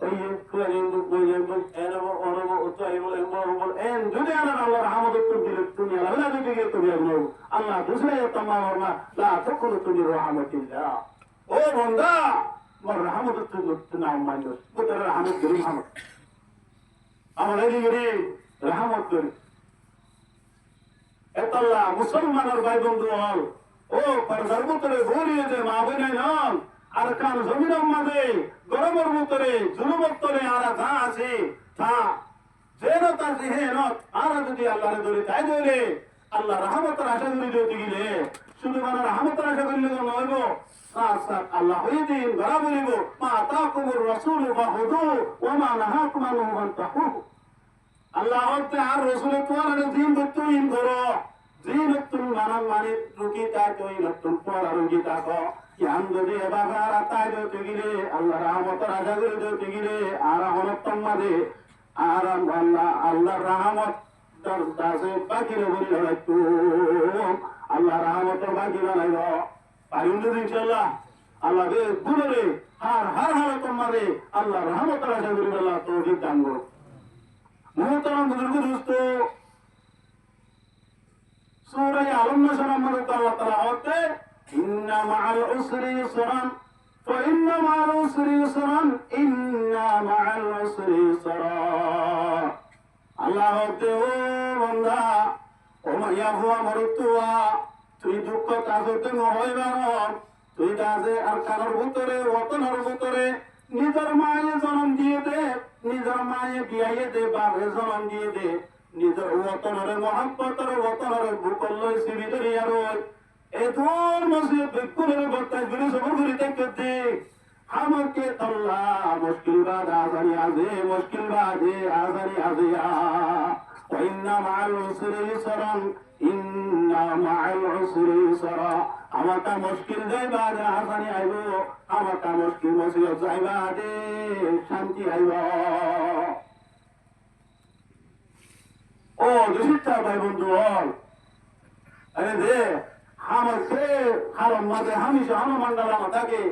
ওই কুলিন্দু কুলিন্দু এনব অনব উচ্চাইবল এমবল এন যদি আল্লাহ রহমত দিলে তুমি আল্লাহ যদি কে কবিরা গুলো আল্লাহ দুসরে तमाम না লা তাকুলু তুমি রহমতিল্লাহ ও বান্দা মোর রহমত তুমি নাম মাইনো তোর রহমত করি রহমত আমার এই গরি রহমত করি এতাল্লাহ মুসলমানের ভাই বন্ধু হল ও পরদার ভিতরে ভুলিয়ে যে মা বই নাই নন আর কান জমিনের মাঝে গরমের ভিতরে জুলুমের তলে আর যা আছে তা যেন তার যেহেন আর যদি আল্লাহরে ধরে তাই ধরে আল্লাহ রহমতের আশা করি যদি গেলে শুধু মানে রহমতের আশা করলে তো নইব আল্লাহ ওই দিন ধরা বলিব মা আতাকুমুর রাসূল ফাহুদু ওয়া মা নাহাকুম আনহু ফান্তাহু আল্লাহ হতে আর রাসূলের তোমার দিন তুই ধরো দিন তুমি মানে রুকি তা তুই নতুন পড়া রুকি তা কো ইয়ান যদি এবার তাই যদি গিলে আল্লাহ রহমতের আশা করে যদি গিলে আর হনতম মাঝে আর আল্লাহ রহমত তার দাসে বাকি রে বলি হয়তো আল্লাহ রহমতের বাকি বানাইব পাইন ইনশাআল্লাহ আল্লাহ রে গুণরে হার হালতম মাঝে আল্লাহ রহমতের আশা করি আল্লাহ তৌফিক দান করো মুহতারাম বুজুর্গ দোস্ত সূরা আল-নাসর মধ্যে আল্লাহ তাআলা বলতে ইন্না মাআল উসরি ইসরান ফাইন্না মাআল উসরি ইসরান ইন্না মাআল উসরি ইসরা আল্লাহ বলতে ও বান্দা ও মাইয়া হুয়া মরতুয়া তুই দুঃখ কাজতে হইবা তুই কাজে আর কারোর ভিতরে ওতনের ভিতরে নিজের মায়ে জন্ম দিয়ে দে নিজের মায়ে বিয়াইয়ে দে বাপে জন্ম দিয়ে দে নিজের ওতনের মহাব্বতের ওতনের বুকল লই সিবি ধরি আর এতর মসজিদ বিকুরের বর্তায় ঘুরে সবর ঘুরে দেখতে আমাকে তল্লা মুশকিল বাদ আজারি আজে মুশকিল বাদে আজারি আজিয়া ইন্না মাআল উসরি ইসরান ইন্না মাআল উসরি ইসরা আমাকা মুশকিল যাইবা দে আসানি আইব আমাকা মুশকিল মুসিবত যাইবা দে শান্তি আইব ও দুশিটা ভাই বন্ধু হল আরে দে আমাকে হারম মাঝে হামিশা হনুমান্ডালা মাতাকে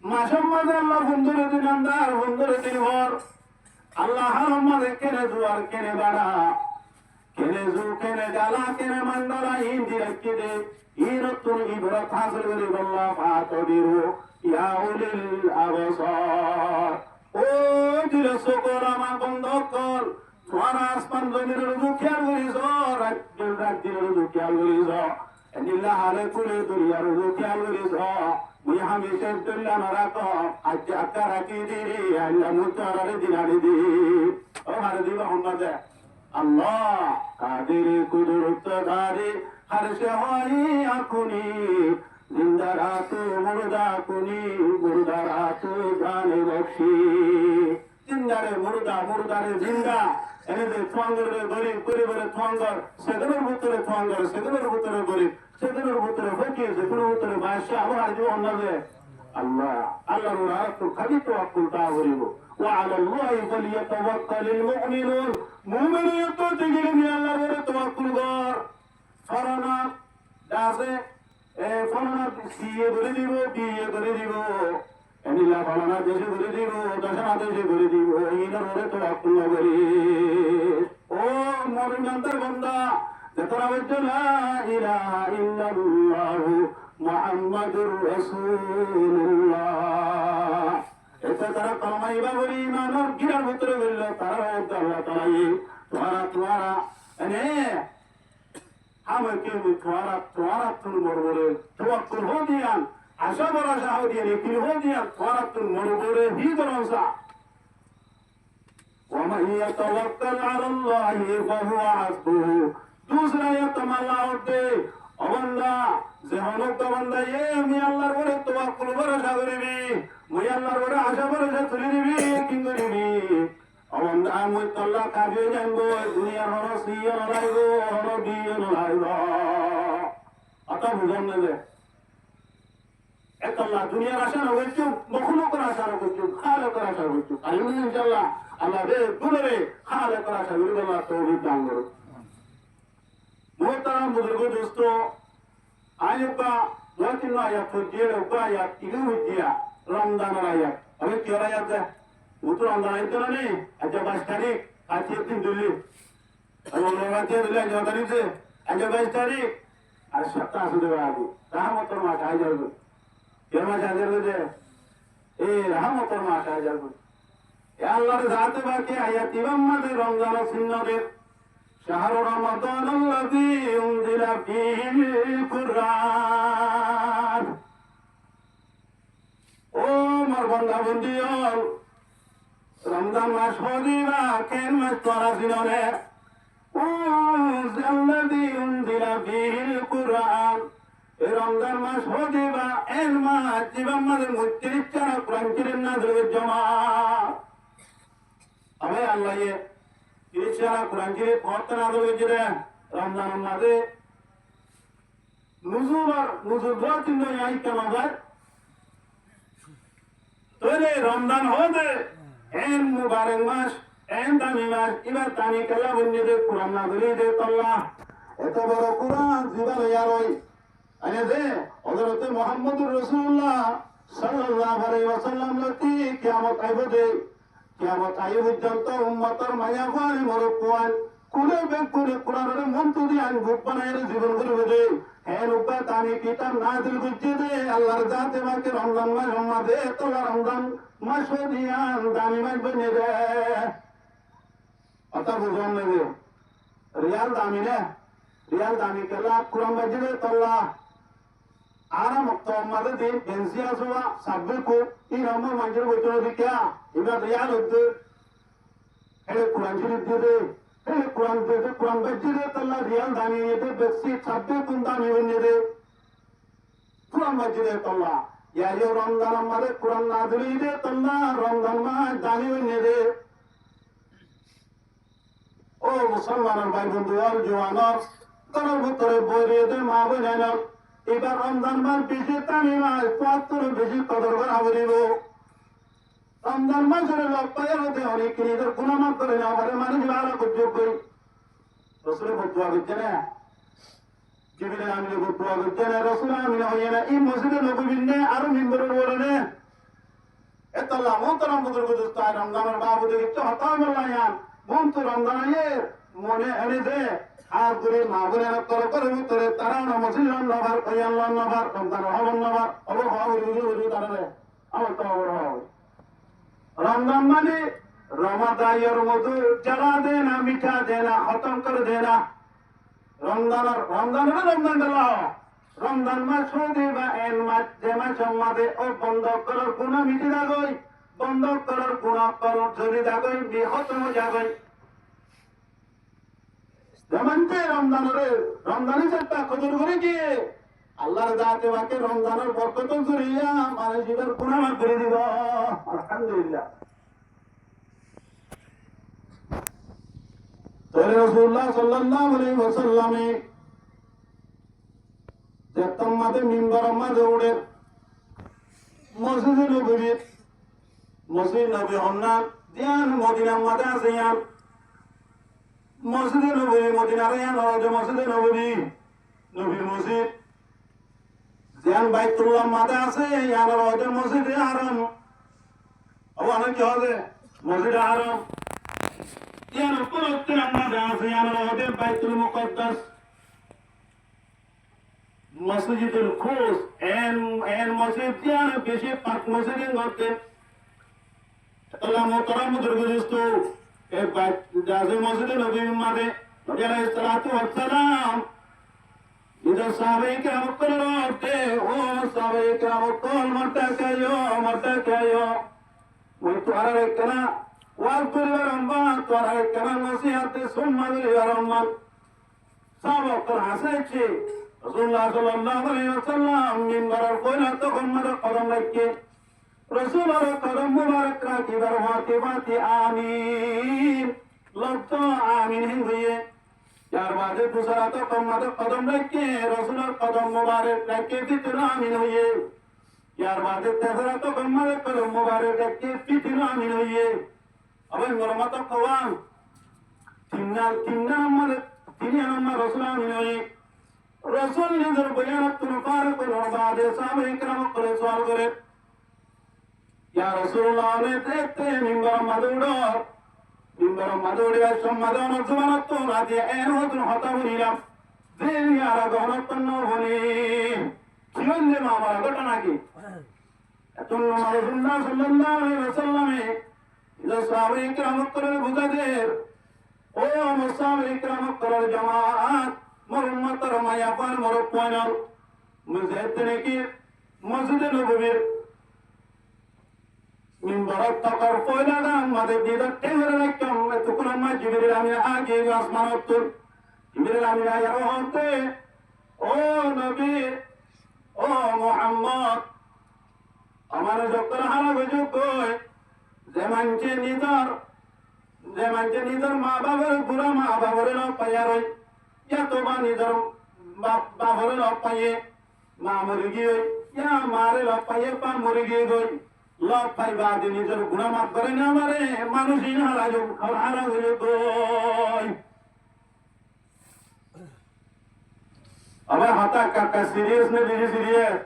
মাসের মাঝে আল্লাহ বন্ধুরে দিন আন্দার বন্ধুরে দিন ভর আল্লাহ হারম মাঝে কেনে জুয়ার কেনে বাড়া কেনে জু কেনে গালা কেনে মান্ডালা হিন্দি রাখি দে ইরতুন ইবরাত হাসিল করি বল্লাহ ফাতবিরু ইয়া উলিল আবসার ও দিলে সকল আমার বন্ধ কর তোমার আসমান জমির রুজু খেয়াল করিস রাজ্যের রুজু খেয়াল করিস নীলা হালে কুলে দুনিয়ার রুজু খেয়াল করিস মুই হামিশে দুল্লা নারাকো আজ আকা রাখি দিরি আল্লাহ মুতারারে দিনারি দি ও হারে দিবা হন্নাজে আল্লাহ কাদের কুদরত ধারে হরশে হয় আকুনি জিন্দা রাতু মুর্দা কুনি মুর্দা রাতু জানে বখশি জিন্দারে মুর্দা মুর্দারে জিন্দা এনে থঙ্গরে গরিব গরিবের থঙ্গর সেগুলোর ভিতরে থঙ্গর সেগুলোর ভিতরে গরিব সেগুলোর ভিতরে ফকির সেগুলোর ভিতরে বাদশাহ আবার দিব অন্যদের আল্লাহ আল্লাহর রাত খালি তাওয়াক্কুল তা করিব ওয়া আলাল্লাহি ফালিয়াতাওয়াক্কালিল মুমিনুন মুমিন তো দিগিরি নি আল্লাহর তাওয়াক্কুল কর ফরনা দাসে ফরনা সিয়ে ধরে দিব বিয়ে ধরে দিব এনিলা ফরনা দেশে ধরে দিব দশনা দেশে ধরে দিব ইনারে তাওয়াক্কুল করি ও মুমিনদের বান্দা যারা বলছে লা ইলাহা ইল্লাল্লাহ মুহাম্মাদুর রাসূলুল্লাহ এটা তারা কলমাইবা বলি ইমানের গিরার ভিতরে বলল তারা আল্লাহ তাআলা তোমারা এনে আমাকে তোমারা তুমি বড় তাওয়াক্কুল হো দিয়ান আশা ভরসা হো দিয়ান কি হো দিয়ান তোমারা তুমি বড় হি ভরসা ومن يتوكل على الله فهو حسبه दूसरा ये तमल्ला होते अबंदा जहनो का बंदा ये मैं अल्लाह रे तवक्कुल भरोसा करिबी मैं अल्लाह रे आशा भरोसा करिबी किंग करिबी अबंदा मैं तल्ला काजे जांगो दुनिया हरो सिया लाइगो हरो दियो लाइगो आता बुझन ने একল্লা দুনিয়ার আশা না হইছো মখলুকের আশা হইছো খালেকের আশা হইছো আল্লাহ ইনশাআল্লাহ আল্লাহ রে দুলরে খালেকের আশা করি আল্লাহ তৌফিক দান করো मोहतरम बुजुर्गों दोस्तों आयत का 2-3 आयत तो जेल का आयत इधर हुआ रमजान आयत अबे क्या आयत है वो तो रमजान आयत तो नहीं अच्छा 22 तारीख आज ये दिन दिल्ली अब लोग आते हैं दिल्ली आज तारीख से आज 22 तारीख आज सप्ताह से देवा आगे रहमत मास आ जाएगा क्या मास आ जाएगा ए रहमत मास आ जाएगा या अल्लाह रे जाते बाकी आयत इमाम मदे रमजान सुन्नत दे شهر رمضان الذي أنزل فيه القرآن ও আমার বন্ধা বন্দিয়ল রমজান মাস হদিবা কেন মাস তোরা দিনরে ও الذي أنزل فيه القرآن এই রমজান মাস হদিবা এর মাস জীবন মাঝে মুক্তির চারা কোরআন কিরেন না ধরে জমা আবে আল্লাহ ইশারা কোরআন কি পড়তে না দেবে যে রমজান মাসে নুজুর দিন নয় আই কেন ভাই তোরে রমজান হবে এন মুবারক মাস এন দামি মাস এবার দামি কালা বন্যে দে কোরআন না দিলে দে আল্লাহ এত বড় কোরআন জীবন ইয়ারই আনে দে হযরত মুহাম্মদুর রাসূলুল্লাহ সাল্লাল্লাহু আলাইহি ওয়াসাল্লাম লতি কিয়ামত আইবে দে কিয়ামত আইবে পর্যন্ত উম্মতের মায়া হয় মরকুয়ান কুলে বে কুলে কোরআনের মন্ত্র দিয়ে আইন ভূপ বানায় জীবন করবে দে হে লোকা তানি কিতাব নাযিল করতে দে আল্লাহর জাতে মাকে রমজান মাস দে তো রমজান মাস দিয়া দামি মাস বনে দে অত বুঝন নেবে রিয়াল দামি না রিয়াল দামি কেলা কোরআন বাজিরে তোল্লা आरा मुक्त मारे दिन पेंसिया सुवा सबे को इन हमर मंजर बचनो दिक्या इबा रियाल होते हे कुरान शरीफ दे हे कुरान दे कुरान बजिरे तल्ला रियाल दानी ये बेसी सबे कुंदा निवने दे कुरान बजिरे तल्ला या यो रमजान मारे कुरान नादरी दे तल्ला रमजान मा दानी वने दे ओ मुसलमान भाई बंधु और जवानर तोर भीतरे बोरे दे मा बजाना এবার রমজান মাস বেশি দামি মাস ৭৫ বেশি কদর করা বলিব রমজান মাসের লক্ষ্য হতে অনেক নিজের গুণামাপ করে না পারে মানুষ ভালো করতে করি রসুলের বদুয়া করছে না জিবিরের আমি বদুয়া করছে না রসুল আমি হইয়ে না এই মসজিদের লোক বিন্নে আরো মিম্বরের বলে না এত মোহতরম বুজুর্গ দোস্ত রমজানের বাবু দেখতে হতাম বললাম মন তো রমজান মনে এনে দে আর করে মা বোনের করে ভিতরে তারা মসজিদ নবার কয়াল্লাহ নবার রমজান হবন নবার অবর হওয়া বলি তারা আমার তো অবর হওয়া রমজান মানে রমাদাইয়ের মধু জ্বালা দে না মিঠা দে না খতম করে দে না রমজান রমজান মাস হতে বা এন মাস যে মাস মাদে ও বন্ধ করার গুণা মিটি দাগই বন্ধ করার গুণা কর ঝরি দাগই বিহতম যাগই যেমনকে রমজানের একটা কদর করে গিয়ে আল্লাহর জাতে বাকে রমজানের বরকত করিয়া মানুষ এবার গুনাহ মাফ করে দিব আলহামদুলিল্লাহ তাহলে রাসূলুল্লাহ সাল্লাল্লাহু আলাইহি ওয়াসাল্লামে যে তম্মাদে মিম্বর মাঝে উড়ে মসজিদে নবী মসজিদ নবী হন্নান দিয়ান মদিনার মাঝে আছে ইয়ান মসজিদে নবী মদিনার ইয়ান হচ্ছে মসজিদে নবী নবীর মসজিদ দিয়ান বাইতুল্লাহ মাঝে আছে ইয়ান হচ্ছে মসজিদে হারাম অনেক কি হবে মসজিদে হারাম ইয়ান কুলুত্তির মাঝে আছে ইয়ান হচ্ছে বাইতুল মুকদ্দাস মসজিদুল খুস এন মসজিদ ইয়ান বেশি পাক মসজিদের মধ্যে আল্লাহ মোহতারাম বুজুর্গ এ জাযে মসজিদে নবী মাঝে নবী আলাইহিস সালাতু ওয়াস সালাম ইদা সাহাবায়ে কেরাম করতে ও সাহাবায়ে কেরাম কল মরতা কায়ো ওই তোরা কেনা ওয়াল পরিবারম্বা তোরা কেনা নসিহতে সুন্নাহ পরিবারম্বা সাহাবা হাসেছে রাসূলুল্লাহ সাল্লাল্লাহু আলাইহি ওয়াসাল্লাম মিম্বারের কইলা তখন মাদা কদম রাখকে রাসূলের কদম মুবারক রাখি বরমাতে বাতি আমিন লব্ধ আমিন হইয়ে यार बाजे दूसरा तो कदम रखे रसूलर कदम मुबारक रखे फिर आमीन होइए यार बाजे तेसरा तो कदम मुबारक रखे फिर आमीन होइए अब मरमत कवान तिन्ना मद तिन्या नम्मा रसूल आमीन होइए रसूल ने जर बयान तुम पार को बाजे साहब इकराम करे सवाल करे या रसूलुल्लाह ने देखते मिंबर मदुड़ो মিম্বর মাদুড়িয়া সম্মাদন জমানত রাজি এন হতুন হতা বলিলাম দেরি আর গহনতন্ন বলি কিরলে মামা ঘটনা কি এতন রাসূলুল্লাহ সাল্লাল্লাহু আলাইহি ওয়াসাল্লামে ইলা সাহাবায়ে কিরাম করে বুঝাদের ও মুসাহাবায়ে কিরাম করে জামাত মোর উম্মতের মায়া পান মোর পয়নাল মুজাহিদ কি মসজিদে নববীর মিম্বরত তকর পয়লা আমাদের দিদার টেরে রাখতাম তখন আমরা জিবরিল আমিন আগে আসমান উত্তর জিবরিল আমিন আয়া হতে ও নবী ও মুহাম্মদ আমার যখন হারা গজু কই যে মানছে নিজের মা বাবার বুড়া মা বাবার না পায়ার ইয়া তো বা নিজের বাবার না পায়ে মা মরে গিয়ে ইয়া মারে না পায়ে পা মরে গিয়ে গই লব পাই বাদে নিজের গুনাহ মাফ করে না আমারে মানুষই না হারা হয়ে গই আবার হাতা কাকা সিরিয়াস না বেশি সিরিয়াস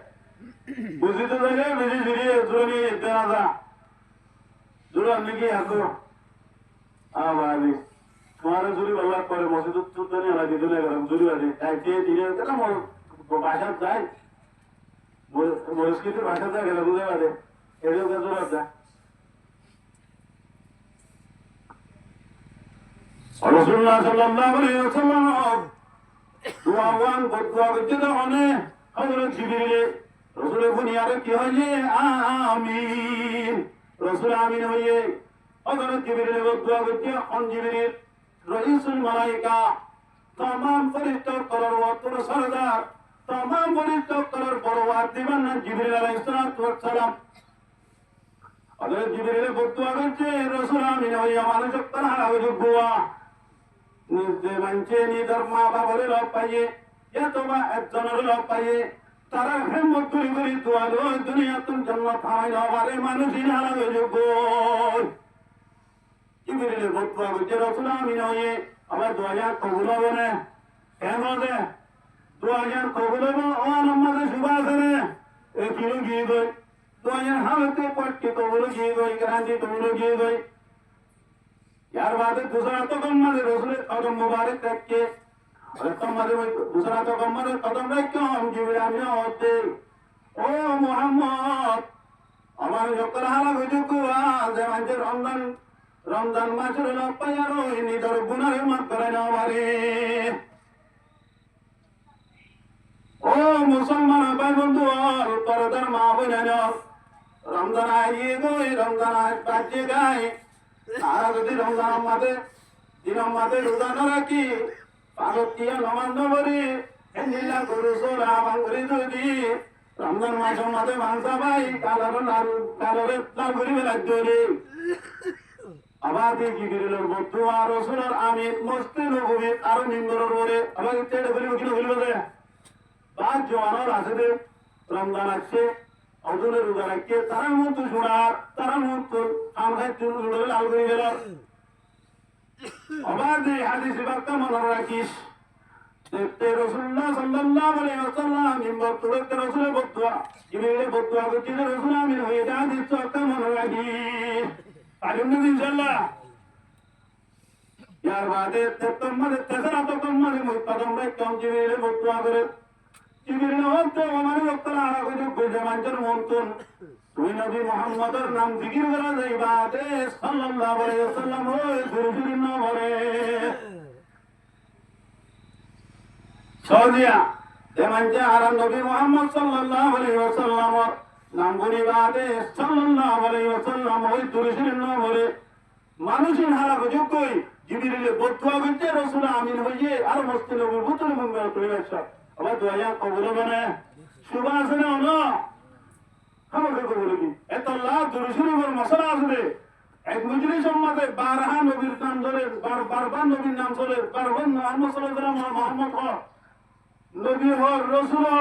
বুঝি তো জানে বেশি সিরিয়াস জোনি দেনা জোরা লিখি হাতো আবাদি তোমার জুরি আল্লাহ করে মসজিদ তো জানি আল্লাহ দিলে গরম জুরি আছে তাই যে দিলে কেন ভাষা যায় মসজিদের ভাষা যায় গেলে বুঝে পারে এটাও কাজ আছে রাসূলুল্লাহ সাল্লাল্লাহু আলাইহি ওয়াসাল্লাম দুআওয়ান বদুয়া করতে মানে হযরত জিবরিল রাসূল বুনিয়ারে কি হইছে আমিন রাসূল আমিন হইয়ে হযরত জিবরিল বদুয়া করতে অন জিবরিল রাইসুল মালায়েকা तमाम ফেরেশতা করার ওয়াতর সরদার तमाम ফেরেশতা করার পরওয়ার দিবান জিবরিল আলাইহিস সালাম হযরত জিবরিল বদুয়া করতে রাসূল আমিন হইয়া মানুষ তারা বুয়া নিজে মানছে নিজের মা বাবার লোক পাইয়ে এতবা একজনের লোক পাইয়ে তারা হেমত করি করি দোয়ালো দুনিয়া তুমি জান্নাত হারাই হবারে মানুষই না লাগে যোগ্য জিবরিল বদুয়া করতে রাসূল আমিন হইয়ে আবার দোয়া কবুল হবে না কেন হবে দোয়া কবুল হবে ও আমাদের সুবাসরে এ কিলো গিয়ে গই দোয়া হাতে পটকে কবুল গিয়ে গই গ্রান্তি কবুল গিয়ে গই यार बात है दूसरा तो कम मत रसूल कदम मुबारक रख के और तुम मत दूसरा तो कम मत कदम रख के हम जिब्राइल में होते ओ मोहम्मद हमारे जो करहाला गुजु को आज अंजर रमजान मासर लो पायारो इनी दर गुनाह मत करे ना हमारे ओ मुसलमान भाई बंधु और परदर मां बहन रमजान आए गए रमजान आज बाजे गए আর যদি রমজান মাঝে রোজা না রাখি পাগতিয়া নমান্য করি নীলা গরু সোরা বাঙ্গুরি যদি রমজান মাসের মাঝে ভাঙসা ভাই কালারে লাল করি বেলাচ্ছি আবার দেখি গিরিলের বন্ধু আর রসুলের আমি মস্তি নবী আরো নিন্দরের বলে আবার ইত্যাদি করি উঠিল বলবে বাদ জোয়ানোর আছে রমজান আসছে অজনের রোজা রাখছে তারা মতো শোনার তারা মতো আমরা লাল করে গেল অবাধে হাদিস বাক্কা মনে রাখিস দেখতে রসুল্লাহ সাল্লাল্লাহু আলাইহি ওয়াসাল্লাম মিম্বর তুলতে রসুলের বদুয়া জিবরিলের বদুয়া করতে রসুল আমিন হয়ে যা দিচ্ছ একটা মনে রাখিস পারুন না ইনশাআল্লাহ यार बादे तम्मद तेसरा तो तम्मद मुकदम रे कम जिबरिलेर बदुआ करे जिबरिल होते हमारे वक्तला आरा को जो बेजमानजर मोंतुन তুই নবী মুহাম্মদের নাম জিকির করা যাইবা দে সাল্লাল্লাহু আলাইহি ওয়াসাল্লাম ওই দুরুদের নাম বলে সৌদিয়া দেমানজা আর নবী মুহাম্মদ সাল্লাল্লাহু আলাইহি ওয়াসাল্লাম নাম বলিবা দে সাল্লাল্লাহু আলাইহি ওয়াসাল্লাম ওই দুরুদের নাম বলে মানুষের হারা গজব কই জিবরিলের বদুয়া করতে রাসূল আমিন হইয়ে আর মুসলিমের ভিতরে মঙ্গল করে আসা আবার দোয়া কবুল হবে সুবাসনা হলো আমাকে বলে কি এত লাভ দুরুশরীফের মশলা আছে এক মজলিস সম্মাতে 12 নবীর নাম ধরে বারবার নবীর নাম ধরে বারবার মুহাম্মদ সাল্লাল্লাহু আলাইহি ওয়াসাল্লাম মুহাম্মদ হ নবী হ রাসূল হ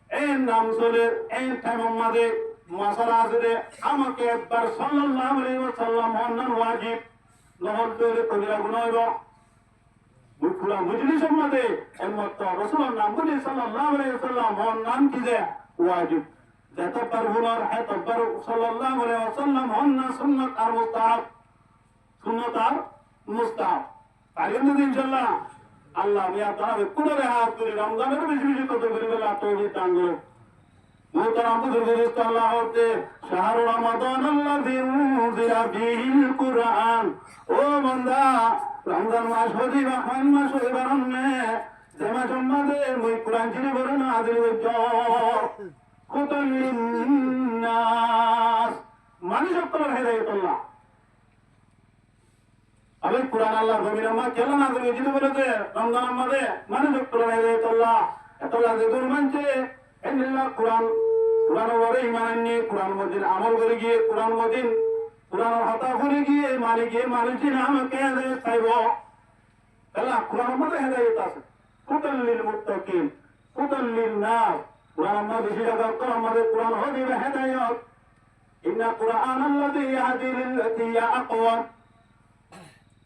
এই নাম ধরে এই টাইমে মশলা আছে আমাকে একবার সাল্লাল্লাহু আলাইহি ওয়াসাল্লাম হন্নান ওয়াজিব নহল তৈরি কবিরা গুনাহ হইব পুরা মজলিস সম্মাতে এমত রাসূলের নাম বলে সাল্লাল্লাহু আলাইহি ওয়াসাল্লাম হন্নান কি যে ওয়াজিব যতবার গুনার হয় ততবার সাল্লাল্লাহু আলাইহি ওয়াসাল্লাম হন্না সুন্নাত আর মুস্তাহাব পারেন না ইনশাআল্লাহ আল্লাহ মিয়া তাআলা কুনরে হাত করে রমজানের বেশি বেশি কত করে বলে তৌহিদ দান করে মুহতারাম বুজুর্গ আল্লাহ হতে শাহর রমাদান আল্লাযী উনজিলা ফীহিল কুরআন ও বান্দা রমজান মাস হদি রহমান মাস হদি বারনে যেমা সম্মাদে মই কুরআন শরীফ বরনা আদিল হইছ কুতুলিন্নাস মানুষ সকলের হেদায়েতুল্লাহ আবে কুরআন আল্লাহ গমিরামা কেলা না করে যদি বলেছে রমজান আমাদে মানুষ সকলের হেদায়েতুল্লাহ এত লাগে দূর মানছে এনিল্লাহ কুরআন ওরে ঈমান নিয়ে কুরআন মজিদ আমল করে গিয়ে কুরআন মজিদ কুরআন হতা করে গিয়ে মানে গিয়ে মানুষের আমাকে হেদায়েত পাইব তাহলে কুরআন মধ্যে হেদায়েত আছে কুতুলিল মুত্তাকিন কুতুলিন নাস কুরআন মধ্যে বেশি জায়গা কুরআন মধ্যে কুরআন হদি হেদায়েত ইন্না কুরআন আল্লাযী ইয়াহদি লিল্লাতী হিয়া আকওয়াম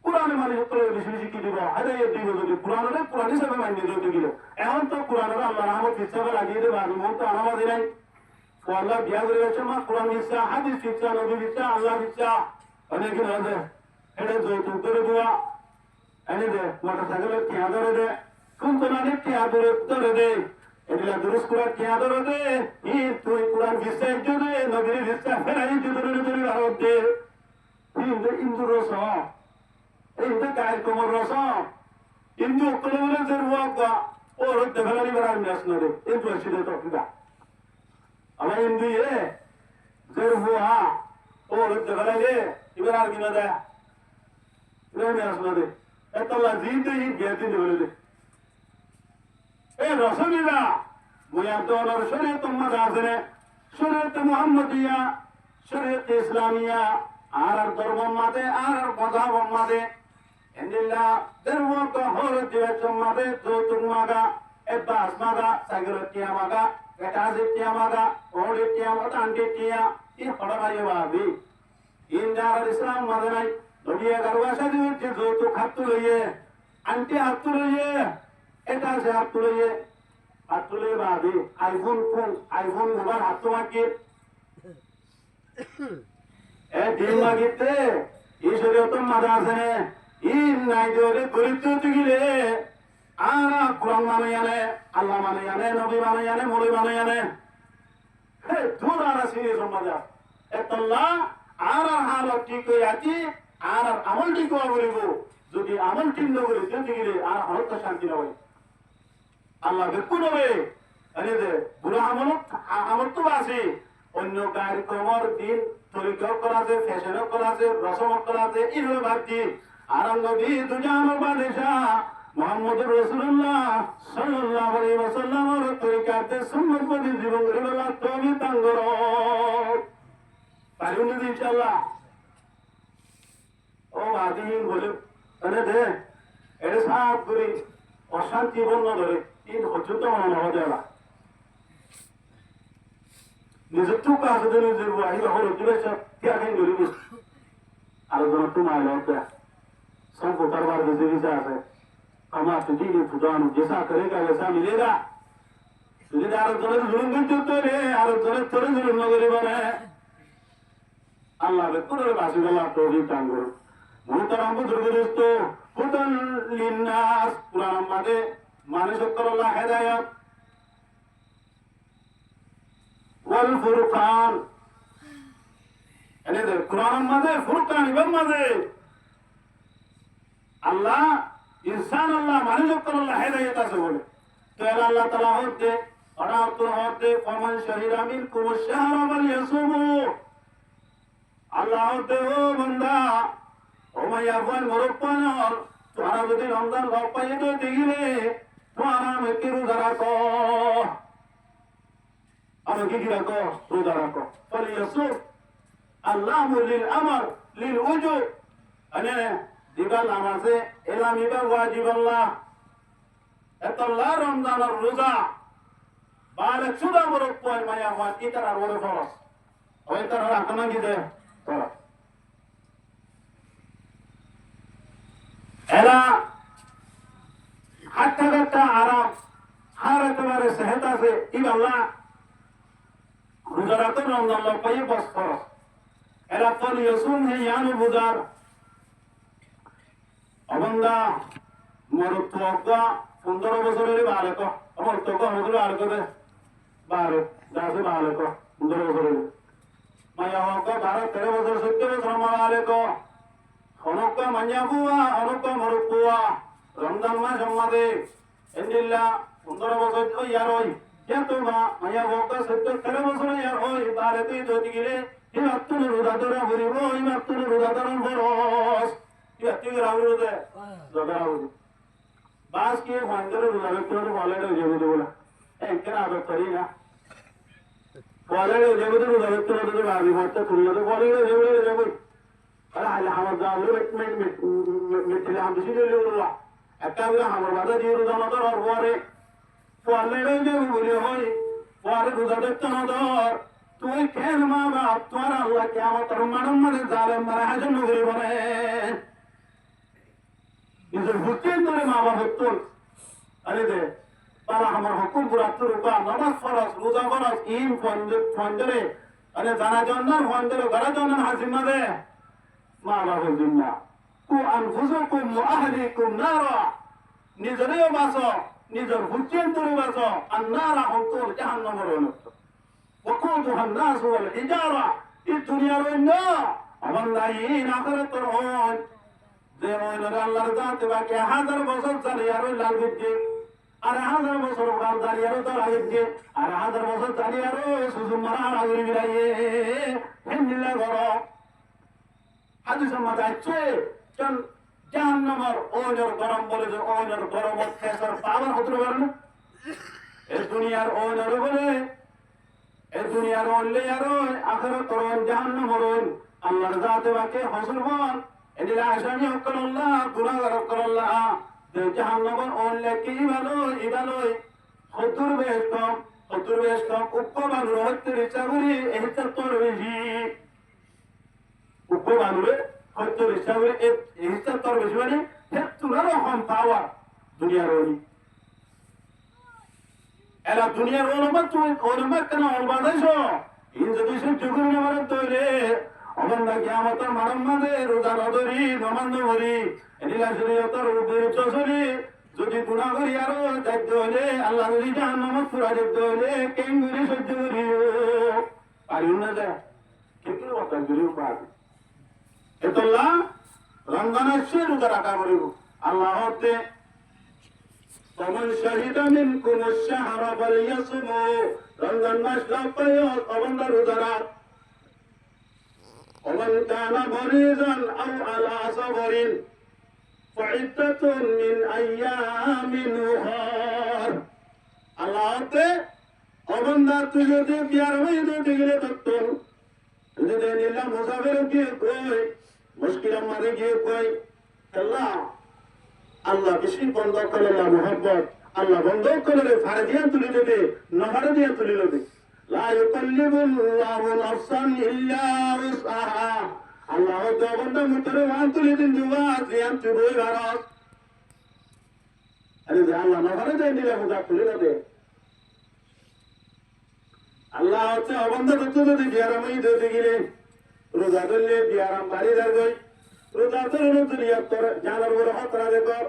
কুরআন মানে সকলে বেশি বেশি কি দিব হেদায়েত দিব যদি কুরআন হিসেবে মান্য দিতে গেল এখন তো কুরআনের আল্লাহর রহমত হিসেবে লাগিয়ে দেবে আর মন তো আমাদের নাই তো আল্লাহ বিয়া করে গেছে মা কুরআন ইচ্ছা হাদিস ইচ্ছা নবী ইচ্ছা আল্লাহ ইচ্ছা অনেক আছে এটা যৌতুক করে দেওয়া এনে দে মোটরসাইকেলের টিয়া ধরে দে কুন্তনানের টিয়া ধরে দে এগুলা দুরুস কুরআন টিয়া ধরে দে তুই কুরআন ইচ্ছা ইচ্ছা দে নবীর ইচ্ছা ফেরাই ধরে ধরে ভারত দে ইন্দুর রস এইটা গায়ের কোমর রস কিন্তু ওগুলো বলে যে রুয়া ও রোদ্দে ফেলারি বেড়ার মেস নরে কিন্তু আসলে তো কিনা আমার হিন্দু যে রুয়া ও রোদ্দে ফেলাইলে এবার আর কিনা দেয় এবার মেস নরে এতলা জিন্দে ই গেতে বলে দে এই রসমিরা মুয়া দোলার শরীয়ত উম্মাদ আছে শরীয়ত মুহাম্মদিয়া শরীয়ত ইসলামিয়া আর ধর্ম মাদে আর মযহাব মাদে এন্দিল্লা ধর্ম তো হল দিবেশ মাদে যৌতুক মাগা এবাস মাগা সাগরতিয়া মাগা গটাজিতিয়া মাগা ওড়িতিয়া মাগা আন্টিতিয়া ই হড়বাই বাবি ইনদার ইসলাম মাদে নাই নবিয়া গারওয়াশা দিতে যৌতুক হাত লইয়ে আন্টি হাত লইয়ে এটা সে হাত লইয়ে বাবি আইফোন মোবাইল হাত মাকি ডিম মাগিতে এই শরীয়ত মাদা আছে ই নাই দরে পরিচিত গিলে আর কুরআন মানে জানে আল্লাহ মানে জানে নবী মানে জানে মুরি মানে জানে হে দূর আর সিনে সমাজা এতল্লাহ আর হালত ঠিক হয়ে আছি আর আমল ঠিক হওয়া বলিব যদি আমল ঠিক না বলি যদি গিলে আর হলত শান্তি না হয় আল্লাহ বেকুন হবে আরে যে বুড়া আমল তো আছে অন্য কার্যক্রমর দিন তরিকাও করা আছে ফ্যাশনও করা আছে রসমও করা আছে এইভাবে ভাবছি আর নবী দুজানের বাদশাহ মুহাম্মদুর রাসূলুল্লাহ সাল্লাল্লাহু আলাইহি ওয়াসাল্লামের তরিকাতে সুন্নাত পদ্ধতি জীবন গড়ে তুমি তাঙ্গর পারুন না ইনশাআল্লাহ ও আদিন বলে আরে দে এর সাথ করি অশান্তি বন্ধ ধরে তিন হচ্ছে তো মনে হয় না নিজের টুক আছে যে নিজের বাহি হলো কি বেশ ত্যাগেন গলি বুঝ আর জন তো মাইল হতে সম্পর্কার বার যে বিষয় আছে আমার তো দিনে ফুটানো যেসা করেগা वैसा मिलेगा तुझे আর জনের জুলুম করতে রে আর জনের তোরে জুলুম নগরি বলে আল্লাহ রে তোরে বাসি গলা তৌফিক দান করুন মুহতারাম বুজুর্গ হুদান লিন্নাস কুরআন মাঝে মানুষ আল্লাহ হেদায়েত ওয়াল ফুরকান এনে কুরআন মাঝে ফুরকান এবং মাঝে আল্লাহ इंसान अल्लाह মানুষ আল্লাহ হেদায়েত আছে বলে তো আল্লাহ তাআলা হতে অনাত হতে ফমান শাহিদা মিনকুম আশ-শাহরা ফালইয়াসুমু আল্লাহ হতে ও বান্দা ও মায়াফান মরপানর তোরা যদি রমজান ঘর পাইয়ে তো দিলে তোরা মেকে রোজা রাখো আমাকে কি রাখো রোজা রাখো ফালইয়াসুম আল্লাহ লিল আমর লিল উজু আনে দিবাল নামাজে এলাম ইবা ওয়াজিব আল্লাহ এতল্লাহ রমজান আর রোজা বালে সুদা বড় পয় মায়া হওয়া কি তার আর বড় ফরজ ওই তার রাখনা কি দে ফরজ এরা হাট্টা কাট্টা আরাম হার একেবারে সেহেত আছে ইবাল্লাহ রোজা রাখতে রমজান লোক পাইয়ে বস ফরজ এরা ফল ইয়সুম হে ইয়ানু বুদার অবন্দা মরত হকা 15 বছরের বালক আমার তো কত বালক দে বারে দাসে বালক 15 বছরের মায়া হকা 12 13 বছর 17 বছর বালক হনকা মানিয়া বুয়া হনকা মরপুয়া রমজান মাস সম্মাদে এন্দিল্লা 15 বছর ওই আর ওই যেতো মা মায়া হকা 17 13 বছর আর ওই বালকই যদি গিরে এই মাত্র রোজা ধরা হরিব এই মাত্র রোজা ধরন ফরজ তুই রাহুল দে দাদা রাহুল বাস কি ফাইন্ডারে রুলাবে তোর বলেরে যেবো বলা একদিন আবে করি না বলেরে যেবো তো রুলাবে তোর তো বাবি মারতে তুলিয়ে তো বলেরে যেবো আরে আলে আমার দাও মিটলে আমি দিছি দিলে রুলা একটা বিরা আমার বাদা দিয়ে রুলা না তোর পরে বলেরে যেবো বলে হই পরে রুলা দেখতে না তোর তুই কেন মা বাপ তোর আল্লাহ কিয়ামতের মাঠে জালেম মারা হাজর নগরী বলে নিজের হুকুম ধরে মা বাবা হতুন আরে দে তারা আমার হুকুম পুরাত্ম রূপা নামাজ ফরজ রোজা ফরজ ইম ফঞ্জরে আরে জানা জন্নার ফঞ্জরে গড়া জন্নার হাসিমা দে মা বাবা জিম্মা কু আনফুসুকুম ওয়া আহলিকুম নারা নিজেরও বাঁচো নিজের হুকুম ধরে বাঁচো আর নারা হতুন জাহান্নামের অনুত وقودها الناس والحجارة الدنيا والنار أمن دايين آخرت الهون যেমন আল্লাহর জাতে বাকি 1000 বছর চালিয়ে আর লাল গিয়ে আর 1000 বছর কাল চালিয়ে আর তার আগে আর 1000 বছর চালিয়ে আর সুসুম মারা আগে বিরাইয়ে হেন্দিলা করো হাদিস মত আছে জাহান্নামের ওজর গরম বলে যে ওজর গরম কেসর পাওয়ার হতে পারে না এই দুনিয়ার ওজর বলে এই দুনিয়ার ওলে আর আখিরাত রন জাহান্নামের আল্লাহর জাতে বাকি হসুল হন এদিকে আসামি হকর আল্লাহ গুনাহগার হকর আল্লাহ যে জাহান্নামের অনলাকি ইবালই হতুর বেশ কম উপবানুর হত্যে ইচ্ছা করি এই তোর বেশি উপবানুরে হত্যে ইচ্ছা করি এই তোর বেশি মানে তুলারও কম পাওয়া দুনিয়ার ওলি এলা দুনিয়ার ওলমাত তুমি ওলমাত কেন অলবাদাইছ ইন যদি সহ্য করি না মানে তৈরি অবন্দা কিয়ামতের মারম মাঝে রোজা নদরি নমান্দ ভরি এদিলা শরীয়তের উদ্দেশ্য চলি যদি গুনাহ করি আরো দায়িত্ব হইলে আল্লাহ যদি জাহান্নামত পুরা দেখতে হইলে কেঙ্গুরি সহ্য করিও পারিও না যায় ঠিক কথা করিও পারি এতল্লা রমজান আসছে রোজা রাখা করিব আল্লাহ হতে فمن شهد منكم الشهر فليصمه رمضان মাস লাভ পাইও অবন্দা রোজা রাখ ومن كان مريضا أو على سفر فعدة من أيام أخر الله অবন্দা তুই যদি বিয়ার হয়ে যদি গেলে তত্তর যদি নিলা মুসাফির গিয়ে কই মুশকিল আমারে গিয়ে কই আল্লাহ আল্লাহ বেশি বন্ধ করে মোহাব্বত আল্লাহ বন্ধ করে ফারে দিয়ে তুলি দেবে নহরে দিয়ে তুলি দেবে লা ইউকাল্লিবুল্লাহু নাফসান ইল্লা উসআহা আল্লাহ তো বন্ধ মুতরে ওয়ান তুলি দিন দুবা জিয়াম চুবই ভারত আরে আল্লাহ না ভালো দেন দিলে হুদা তুলে দে আল্লাহ তো বন্ধ তো যদি বিয়ারামই দিতে গেলে রোজা ধরলে বিয়ারাম বাড়ি দাঁড়াই রোজা ধরলে তুলিয়া তোর জানার বড় হতরা দেখো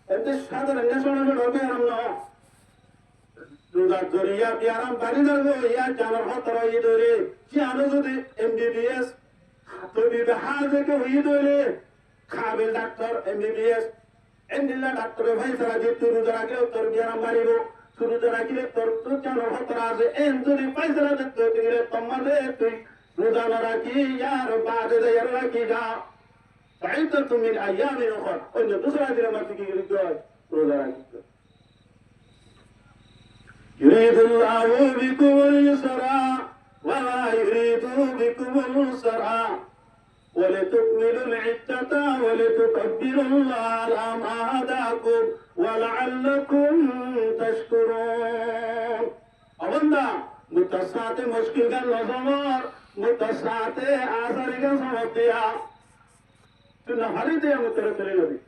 এতে সাধারণ নেশন বিয়ারাম না রোজা ধরিয়া বিয়ারাম বাড়ি দাঁড়াবো ইয়া জানার হতরা ই ধরে যে আনো যদি এমবিবিএস তো বিবাহ থেকে হয়ে ধরে খাবেল ডাক্তার এমবিবিএস এন্ডিলা ডাক্তার ভাই সারা যে তুই রোজা রাখলে তোর বিয়ারাম বাড়িব রোজা রাখলে তোর তো জানার হতরা আছে এন যদি পয়সা দেখতে গেলে তোমাদের তুই রোজা না রাখি ইয়ার বাদে ইয়ার রাখি যা فعدة من أيام أخرى قلنا دوسرا دي لما تيجي للجواز روزا راكي يريد الله بكم اليسر ولا يريد بكم العسر ولتكملوا العدة ولتكبروا الله على ما هداكم ولعلكم تشكرون أبدا متصاعد مشكل كان لزمار متصاعد آثار كان سمطيا تنا هريدة يا متركلي نبي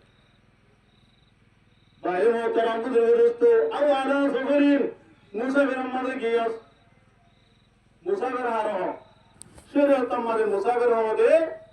بايو محترم دوستو أو على سفرين مسافر أمر كياس مسافر هارو شير تماري مسافر هو ده